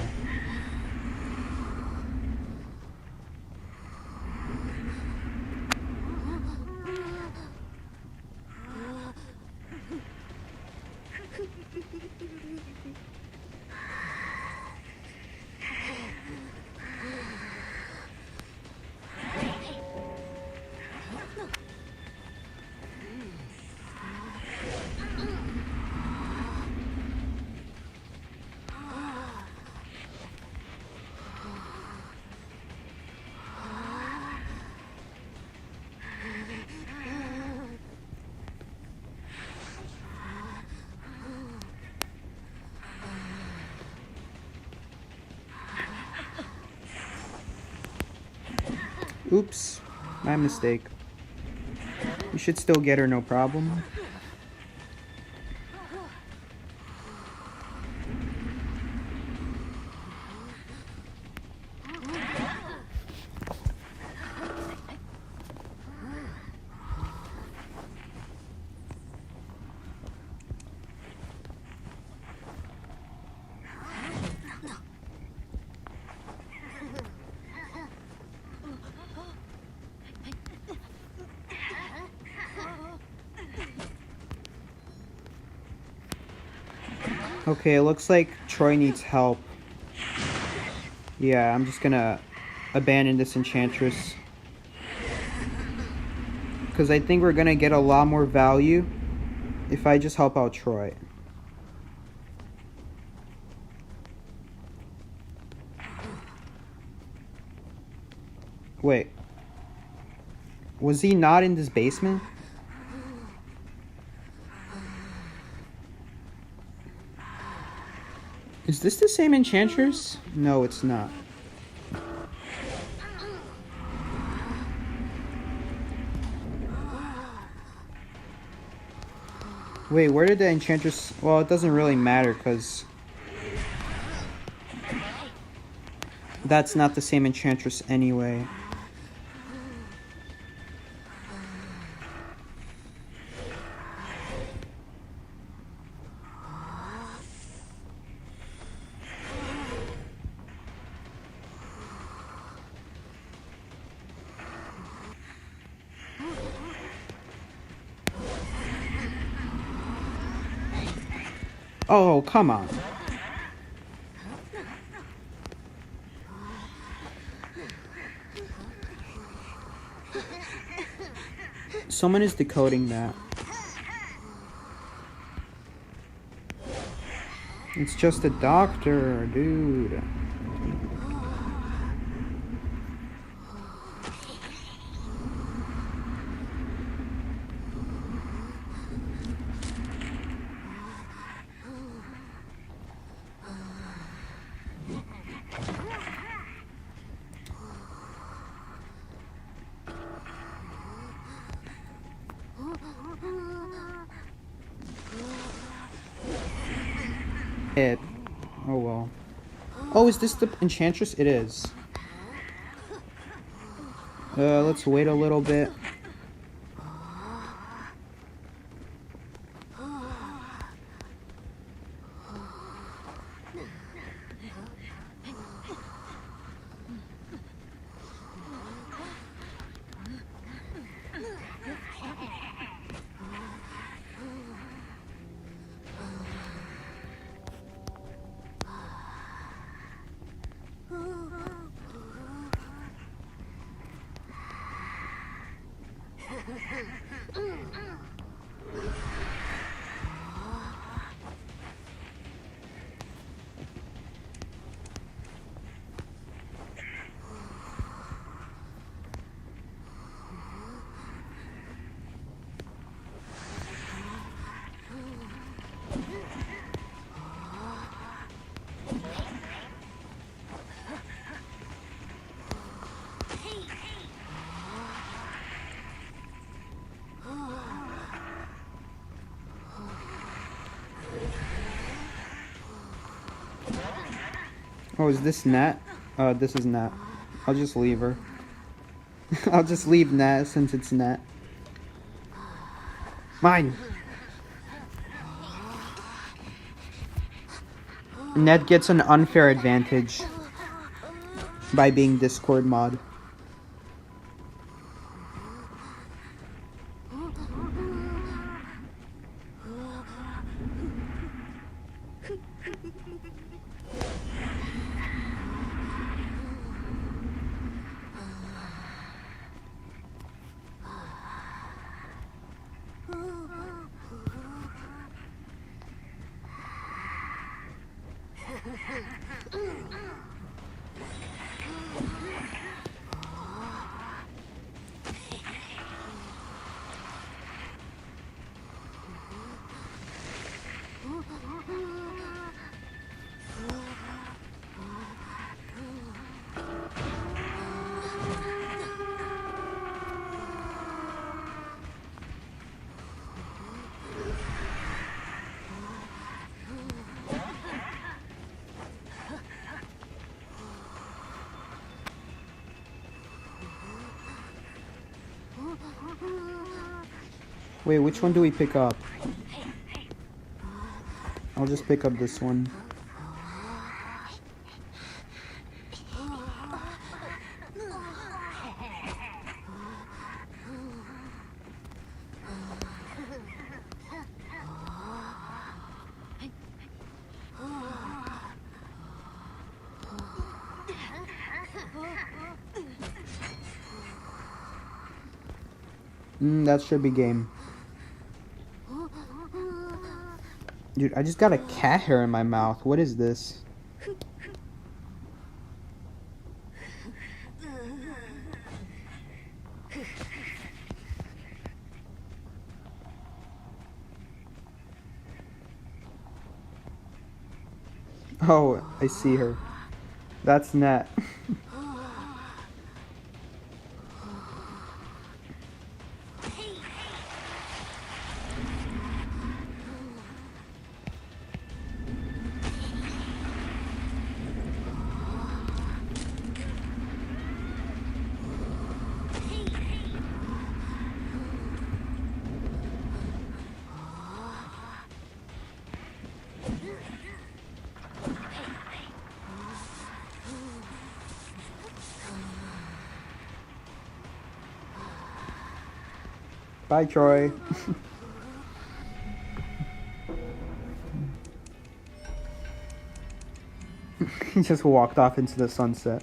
Oops, my mistake. You should still get her, no problem. Okay, it looks like Troi needs help. Yeah, I'm just gonna abandon this enchantress. Because I think we're gonna get a lot more value if I just help out Troi. Wait. Was he not in this basement? Is this the same enchantress? No, it's not. Wait, where did the enchantress... Well, it doesn't really matter because... That's not the same enchantress anyway. Oh, come on. Someone is decoding that. It's just a doctor, dude. It. Oh well. Oh, is this the enchantress? It is. Let's wait a little bit. Oh, is this Nat? This is Nat. I'll just leave her. I'll just leave Nat since it's Nat. Mine! Ned gets an unfair advantage by being Discord mod. Wait, which one do we pick up? I'll just pick up this one. That should be game. Dude, I just got a cat hair in my mouth. What is this? Oh, I see her. That's Nat. Bye, Troi. He just walked off into the sunset.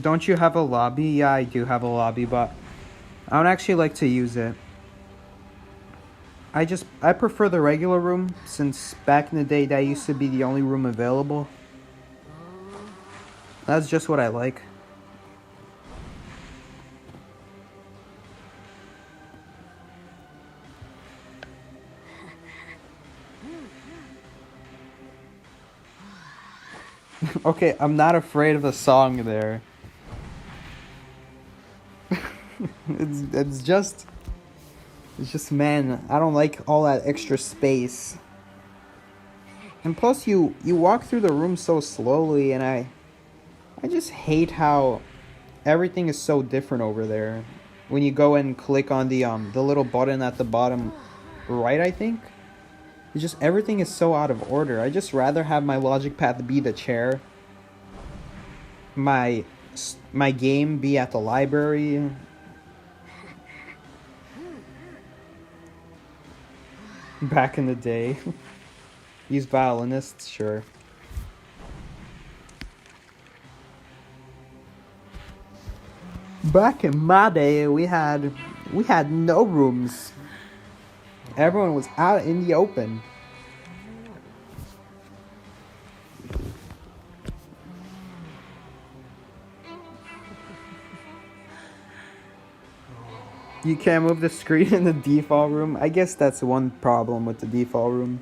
Don't you have a lobby? Yeah, I do have a lobby, but I don't actually like to use it. I prefer the regular room, since back in the day that used to be the only room available. That's just what I like. Okay, I'm not afraid of the song there. It's just man, I don't like all that extra space. And plus you walk through the room so slowly, and I just hate how everything is so different over there. When you go and click on the little button at the bottom right, I think. It's just everything is so out of order. I just rather have my logic path be the chair. My game be at the library. Back in the day. Use violinists, sure. Back in my day, we had no rooms. Everyone was out in the open. You can't move the screen in the default room. I guess that's one problem with the default room.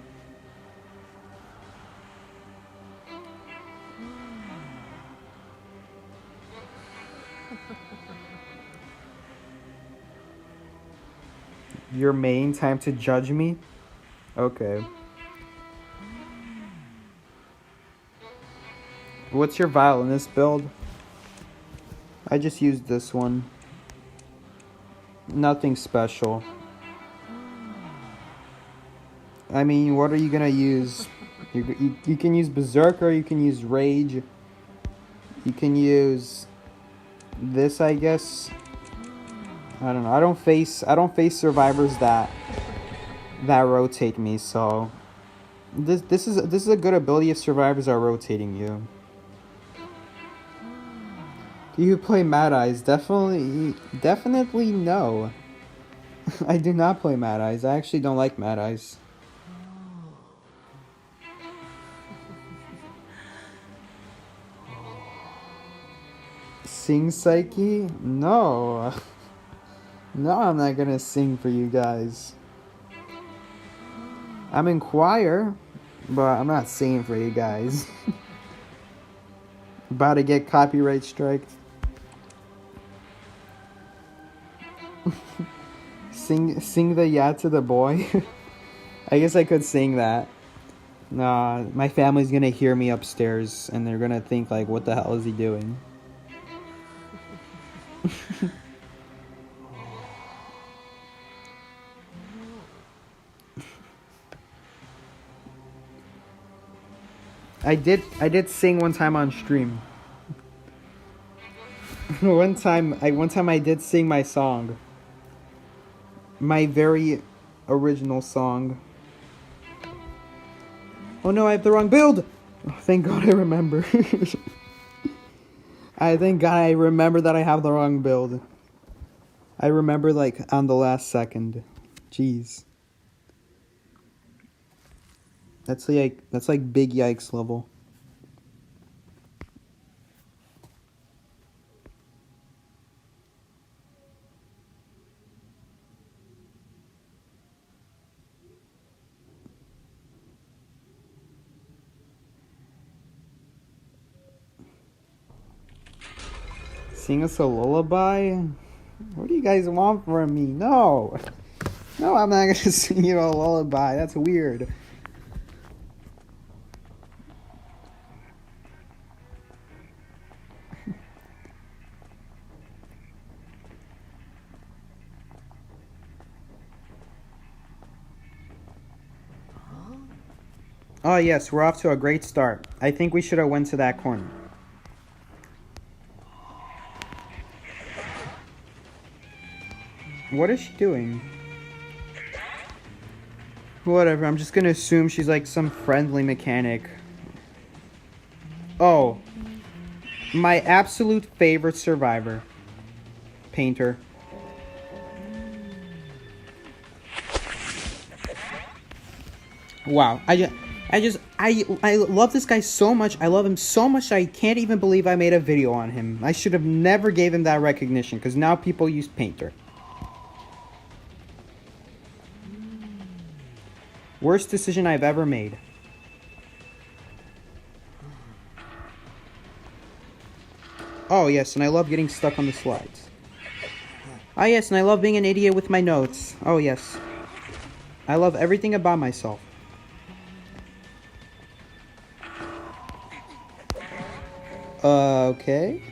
Your main time to judge me? Okay. What's your violinist build? I just used this one. Nothing special. I mean, what are you gonna use? You can use Berserker, you can use Rage. You can use this, I guess. I don't know. I don't face survivors that rotate me, so this is a good ability if survivors are rotating you. Do you play Mad Eyes? Definitely no. I do not play Mad Eyes. I actually don't like Mad Eyes. Sing Psyche? No. No, I'm not gonna sing for you guys. I'm in choir, but I'm not singing for you guys. About to get copyright striked. Sing the yeah to the boy. I guess I could sing that. Nah, my family's gonna hear me upstairs and they're gonna think like, what the hell is he doing? I did sing one time on stream. one time I did sing my song. My very original song. Oh no, I have the wrong build! Oh, thank God I remember. Thank God I remember that I have the wrong build. I remember like on the last second. Jeez. That's like big yikes level. Sing us a lullaby? What do you guys want from me? No! No, I'm not gonna sing you a lullaby. That's weird. Oh yes, we're off to a great start. I think we should have went to that corner. What is she doing? Whatever, I'm just gonna assume she's like some friendly mechanic. Oh. My absolute favorite survivor. Painter. Wow. I love this guy so much. I love him so much I can't even believe I made a video on him. I should have never gave him that recognition because now people use Painter. Worst decision I've ever made. Oh yes, and I love getting stuck on the slides. Ah yes, and I love being an idiot with my notes. Oh yes. I love everything about myself. Okay.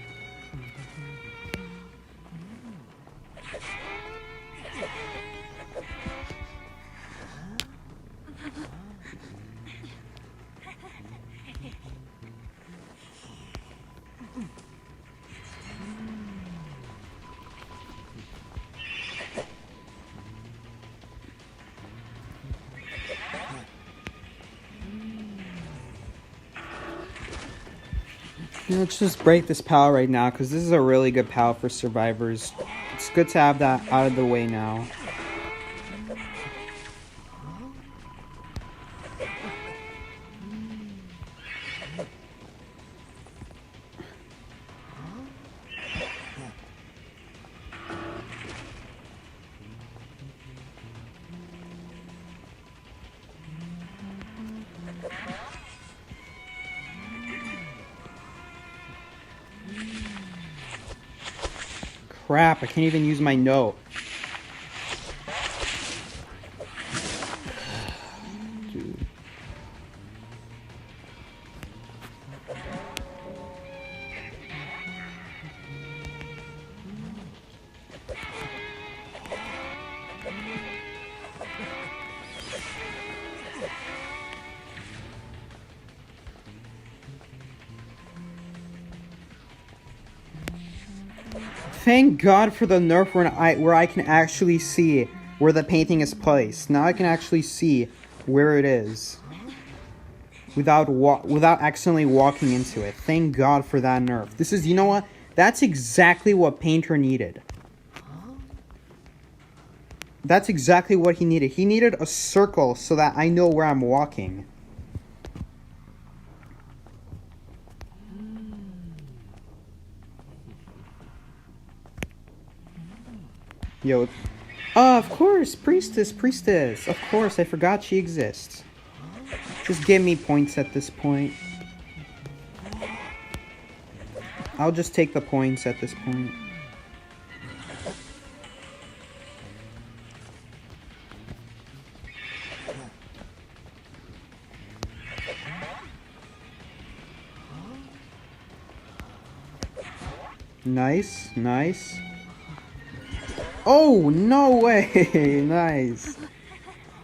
Let's just break this pal right now, because this is a really good pal for survivors. It's good to have that out of the way now. crap, I can't even use my note. Dude. Thank God for the nerf where I can actually see where the painting is placed. Now I can actually see where it is without accidentally walking into it. Thank God for that nerf. This is, you know what? That's exactly what Painter needed. That's exactly what he needed. He needed a circle so that I know where I'm walking. Yo. Of course, priestess. Of course, I forgot she exists. Just give me points at this point. I'll just take the points at this point. Nice. Oh, no way!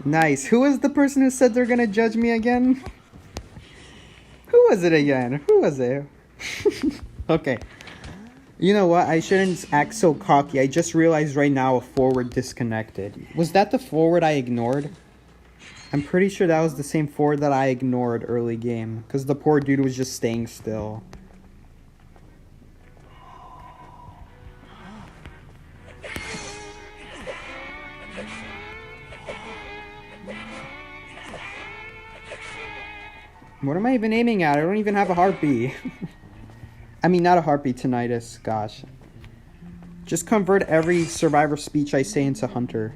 Nice. Who is the person who said they're gonna judge me again? Who was it again? Okay. You know what? I shouldn't act so cocky. I just realized right now a forward disconnected. Was that the forward I ignored? I'm pretty sure that was the same forward that I ignored early game. Because the poor dude was just staying still. What am I even aiming at? I don't even have a heartbeat. I mean, not a heartbeat, tinnitus. Gosh. Just convert every survivor speech I say into Hunter.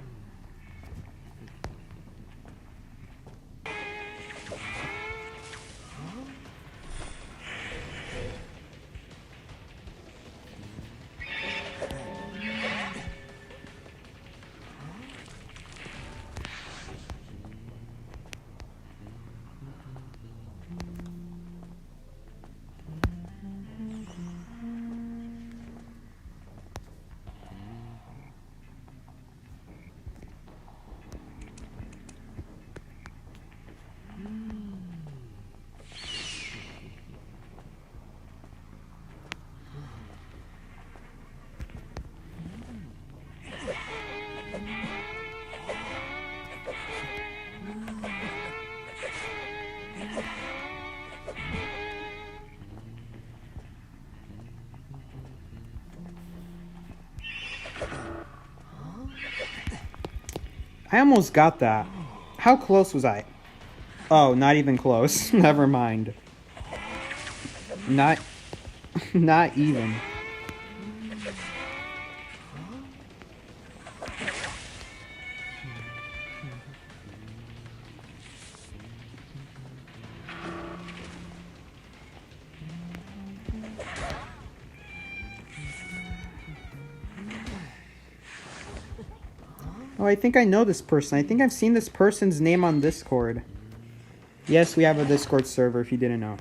I almost got that. How close was I? Oh, not even close. Never mind. Not even. Oh, I think I know this person. I think I've seen this person's name on Discord. Yes, we have a Discord server if you didn't know.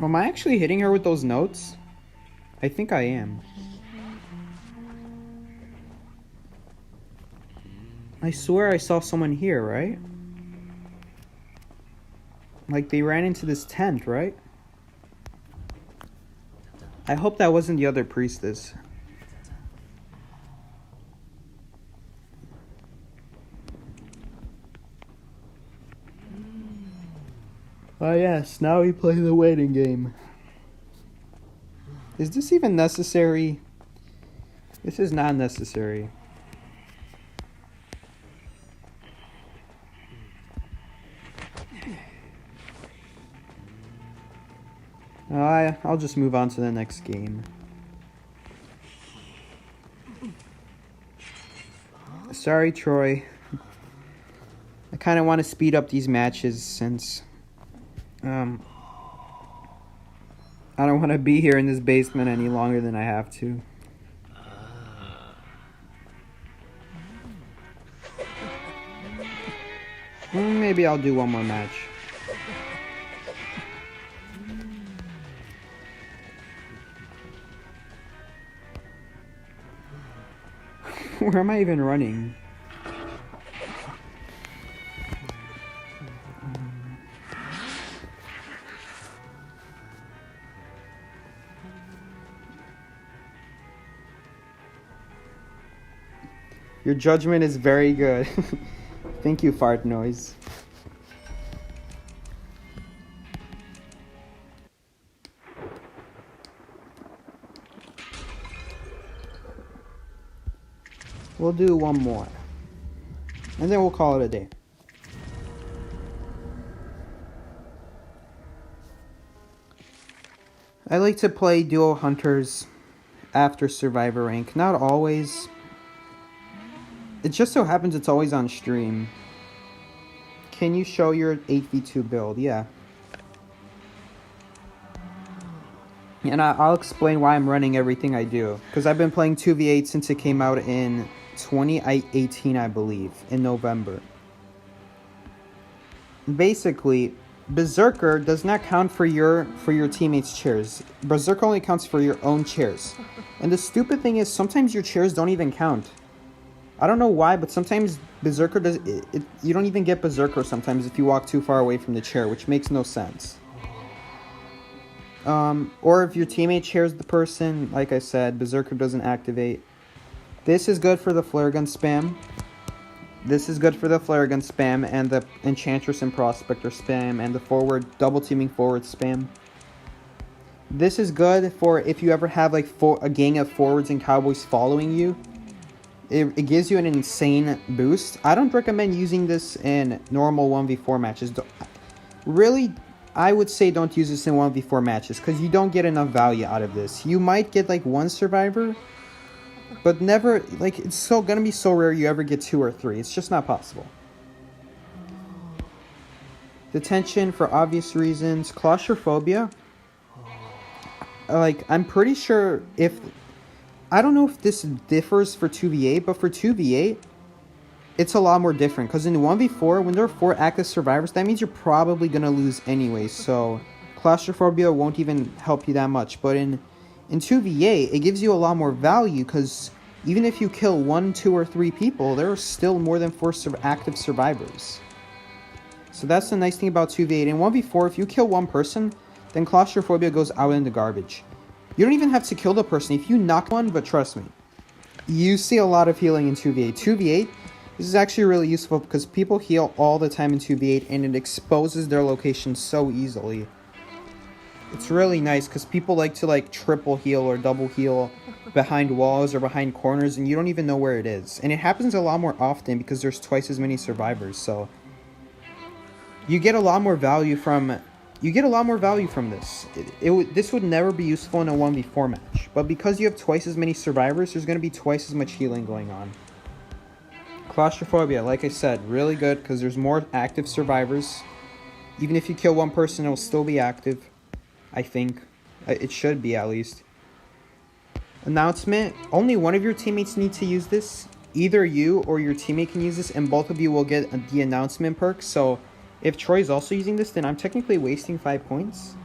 Am I actually hitting her with those notes? I think I am. I swear I saw someone here, right? Like they ran into this tent, right? I hope that wasn't the other priestess. Oh yes, now we play the waiting game. Is this even necessary? This is not necessary. I'll just move on to the next game. Sorry, Troi. I kind of want to speed up these matches since I don't want to be here in this basement any longer than I have to. Maybe I'll do one more match. Where am I even running? Your judgment is very good. Thank you, fart noise. We'll do one more. And then we'll call it a day. I like to play duo hunters after survivor rank. Not always. It just so happens it's always on stream. Can you show your 8v2 build? Yeah. And I'll explain why I'm running everything I do. Because I've been playing 2v8 since it came out in 2018, I believe, in November. Basically, Berserker does not count for your teammates' chairs. Berserker only counts for your own chairs. And the stupid thing is, sometimes your chairs don't even count. I don't know why, but sometimes Berserker does. You don't even get Berserker sometimes if you walk too far away from the chair, which makes no sense. Or if your teammate chairs the person, like I said, Berserker doesn't activate. This is good for the flare gun spam. This is good for the flare gun spam and the Enchantress and Prospector spam and the forward, double teaming forward spam. This is good for if you ever have like a gang of forwards and cowboys following you. It gives you an insane boost. I don't recommend using this in normal 1v4 matches. Really, I would say don't use this in 1v4 matches because you don't get enough value out of this. You might get like one survivor, but never, like, it's so gonna be so rare you ever get 2 or 3. It's just not possible. Detention for obvious reasons. Claustrophobia. Like, I'm pretty sure if... I don't know if this differs for 2v8, but for 2v8, it's a lot more different. Because in 1v4, when there are 4 active survivors, that means you're probably going to lose anyway. So, claustrophobia won't even help you that much. But in 2v8, it gives you a lot more value. Because even if you kill 1, 2, or 3 people, there are still more than 4 active survivors. So that's the nice thing about 2v8. In 1v4, if you kill 1 person, then claustrophobia goes out in the garbage. You don't even have to kill the person. If you knock one, but trust me, you see a lot of healing in 2v8. 2v8, this is actually really useful because people heal all the time in 2v8 and it exposes their location so easily. It's really nice because people like to like triple heal or double heal behind walls or behind corners and you don't even know where it is. And it happens a lot more often because there's twice as many survivors. So you get a lot more value from... this. This would never be useful in a 1v4 match. But because you have twice as many survivors, there's going to be twice as much healing going on. Claustrophobia, like I said, really good because there's more active survivors. Even if you kill 1 person, it'll still be active. I think. It should be, at least. Announcement. Only one of your teammates need to use this. Either you or your teammate can use this, and both of you will get the announcement perk. So... if Troy is also using this, then I'm technically wasting 5 points.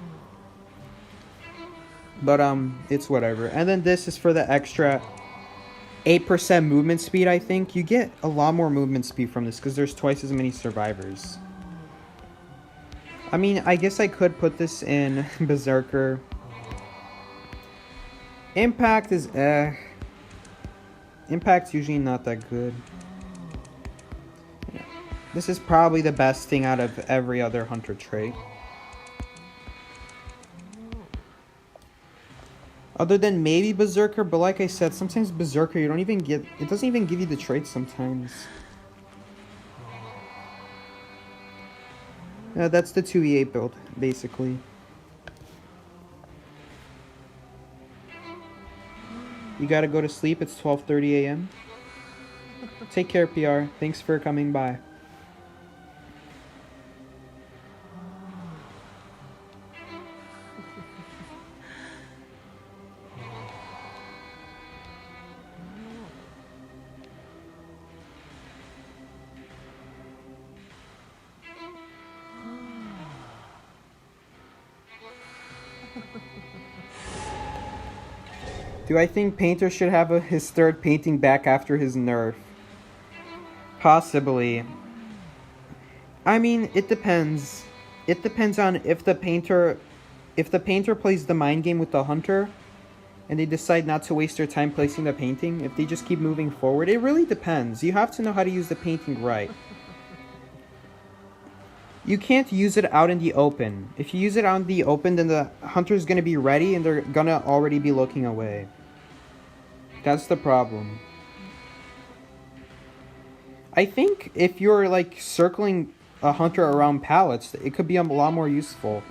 But, it's whatever. And then this is for the extra 8% movement speed, I think. You get a lot more movement speed from this because there's twice as many survivors. I mean, I guess I could put this in Berserker. Impact is, Impact's usually not that good. This is probably the best thing out of every other hunter trait. Other than maybe Berserker, but like I said, sometimes Berserker you don't even get. It doesn't even give you the traits sometimes. That's the 2E8 build, basically. You gotta go to sleep. It's 12:30 a.m. Take care, PR. Thanks for coming by. Do I think Painter should have his third painting back after his nerf? Possibly. I mean, it depends. It depends on if the painter plays the mind game with the hunter and they decide not to waste their time placing the painting, if they just keep moving forward. It really depends. You have to know how to use the painting right. You can't use it out in the open. If you use it out in the open, then the hunter's gonna be ready and they're gonna already be looking away. That's the problem. I think if you're like circling a hunter around pallets, it could be a lot more useful.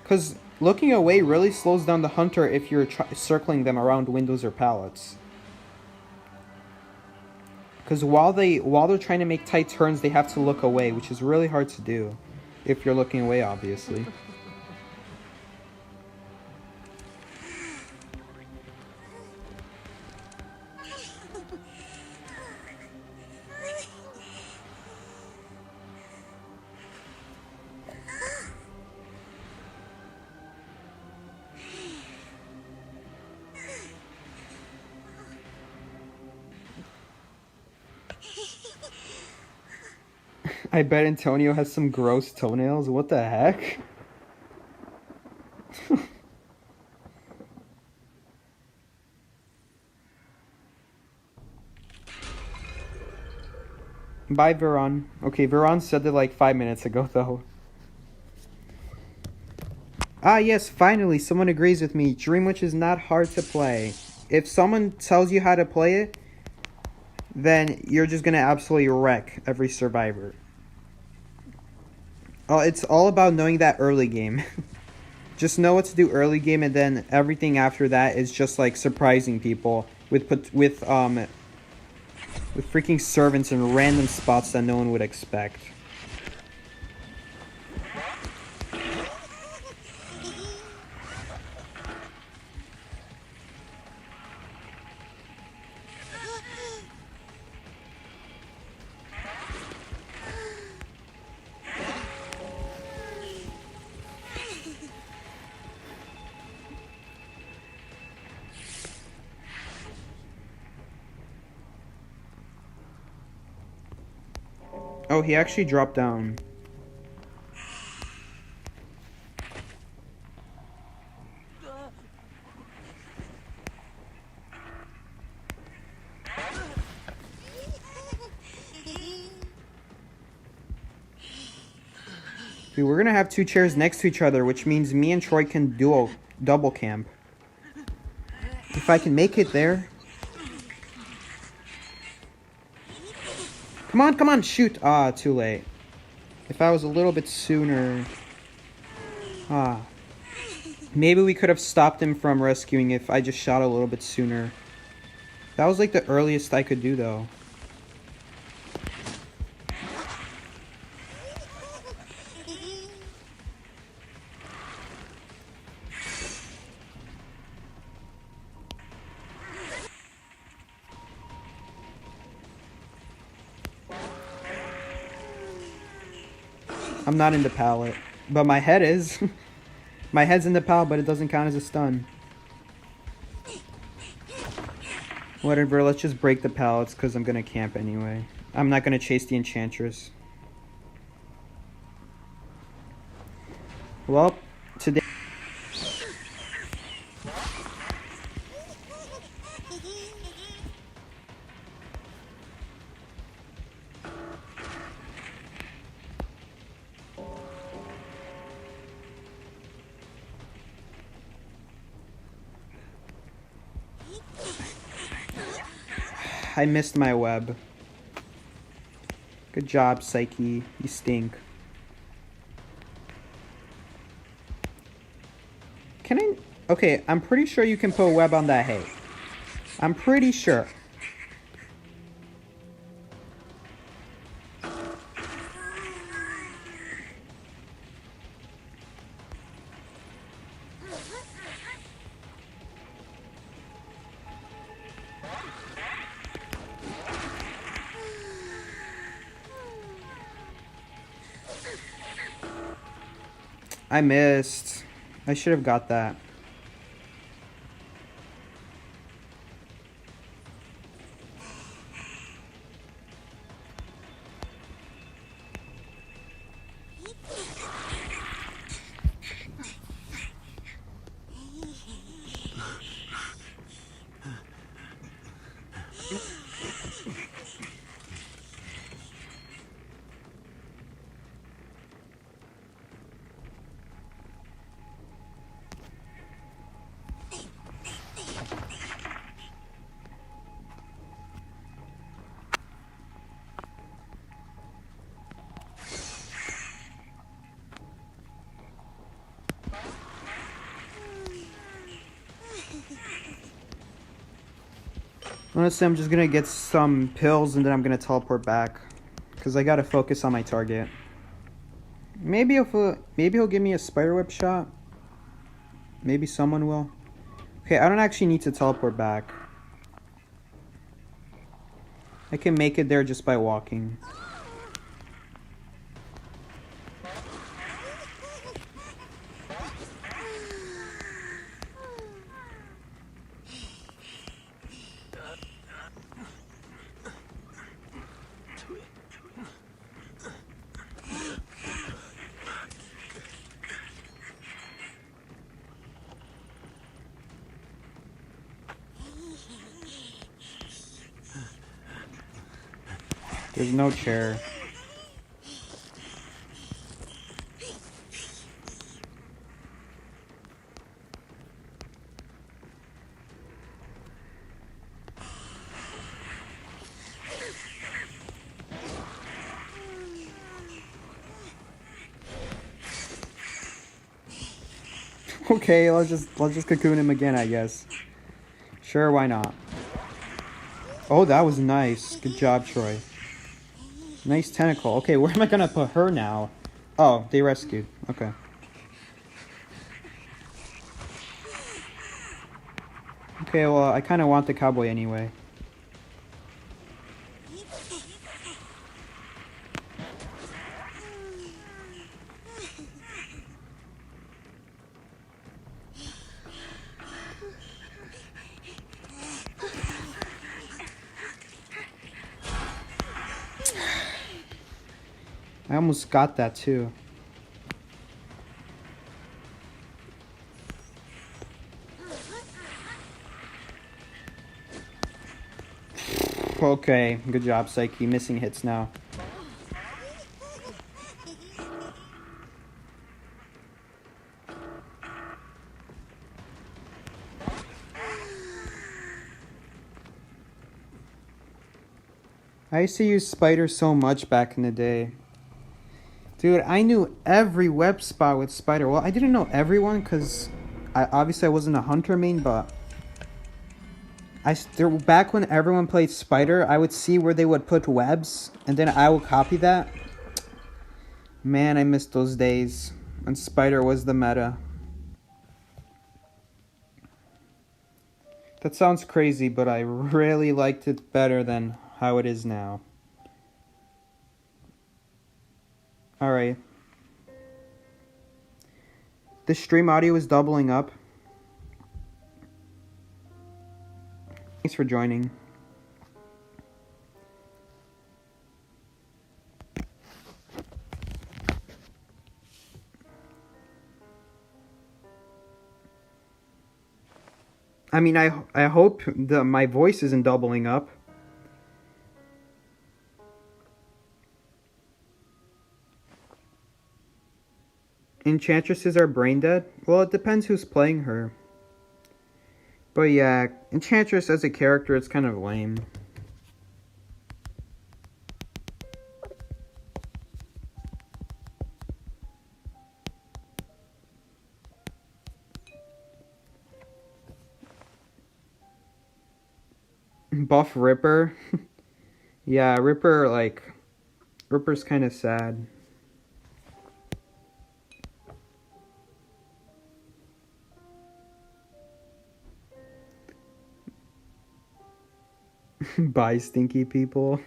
Because looking away really slows down the hunter if you're circling them around windows or pallets. Because while they're trying to make tight turns, they have to look away, which is really hard to do if you're looking away, obviously. I bet Antonio has some gross toenails. What the heck? Bye, Veron. Okay, Veron said it like 5 minutes ago, though. Ah, yes, finally, someone agrees with me. Dream Witch is not hard to play. If someone tells you how to play it, then you're just gonna absolutely wreck every survivor. Oh, it's all about knowing that early game. Just know what to do early game, and then everything after that is just like surprising people with freaking servants in random spots that no one would expect. Oh, he actually dropped down. Dude, we're gonna have two chairs next to each other, which means me and Troi can double camp. If I can make it there. Come on, shoot! Ah, too late. If I was a little bit sooner... Ah. Maybe we could have stopped him from rescuing if I just shot a little bit sooner. That was like the earliest I could do, though. I'm not in the pallet, but my head is. My head's in the pallet, but it doesn't count as a stun. Whatever, let's just break the pallets because I'm gonna camp anyway. I'm not gonna chase the Enchantress. Well, today... I missed my web. Good job, Psyche. You stink. Can I... Okay, I'm pretty sure you can put a web on that hay. I'm pretty sure. I missed. I should have got that. Honestly, I'm just gonna get some pills and then I'm gonna teleport back. Because I gotta focus on my target. Maybe he'll give me a spiderweb shot. Maybe someone will. Okay, I don't actually need to teleport back. I can make it there just by walking. There's no chair. Okay, let's just cocoon him again, I guess. Sure, why not? Oh, that was nice. Good job, Troi. Nice tentacle. Okay, where am I gonna put her now? Oh, they rescued. Okay. Okay, well, I kind of want the cowboy anyway. I almost got that too. Okay, good job, Psyche. Missing hits now. I used to use spiders so much back in the day. Dude, I knew every web spot with spider. Well, I didn't know everyone because obviously I wasn't a hunter main, but back when everyone played spider, I would see where they would put webs, and then I would copy that. Man, I missed those days when spider was the meta. That sounds crazy, but I really liked it better than how it is now. Alright. The stream audio is doubling up. Thanks for joining. I mean, I hope my voice isn't doubling up. Enchantresses are brain dead? Well, it depends who's playing her. But yeah, Enchantress as a character, it's kind of lame. Buff Ripper. Yeah, Ripper, like, Ripper's kind of sad. Bye, stinky people.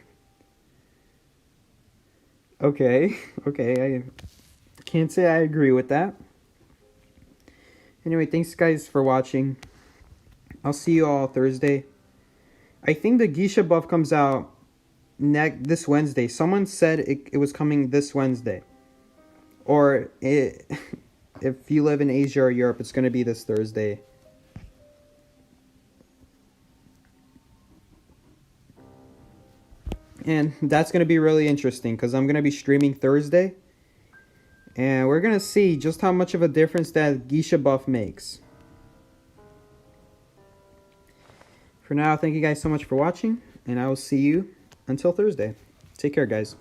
Okay, okay, I can't say I agree with that. Anyway, thanks guys for watching. I'll see you all Thursday. I think the Geisha buff comes out this Wednesday. Someone said it was coming this Wednesday. Or if you live in Asia or Europe, it's going to be this Thursday. And that's going to be really interesting because I'm going to be streaming Thursday. And we're going to see just how much of a difference that Geisha buff makes. For now, thank you guys so much for watching. And I will see you until Thursday. Take care, guys.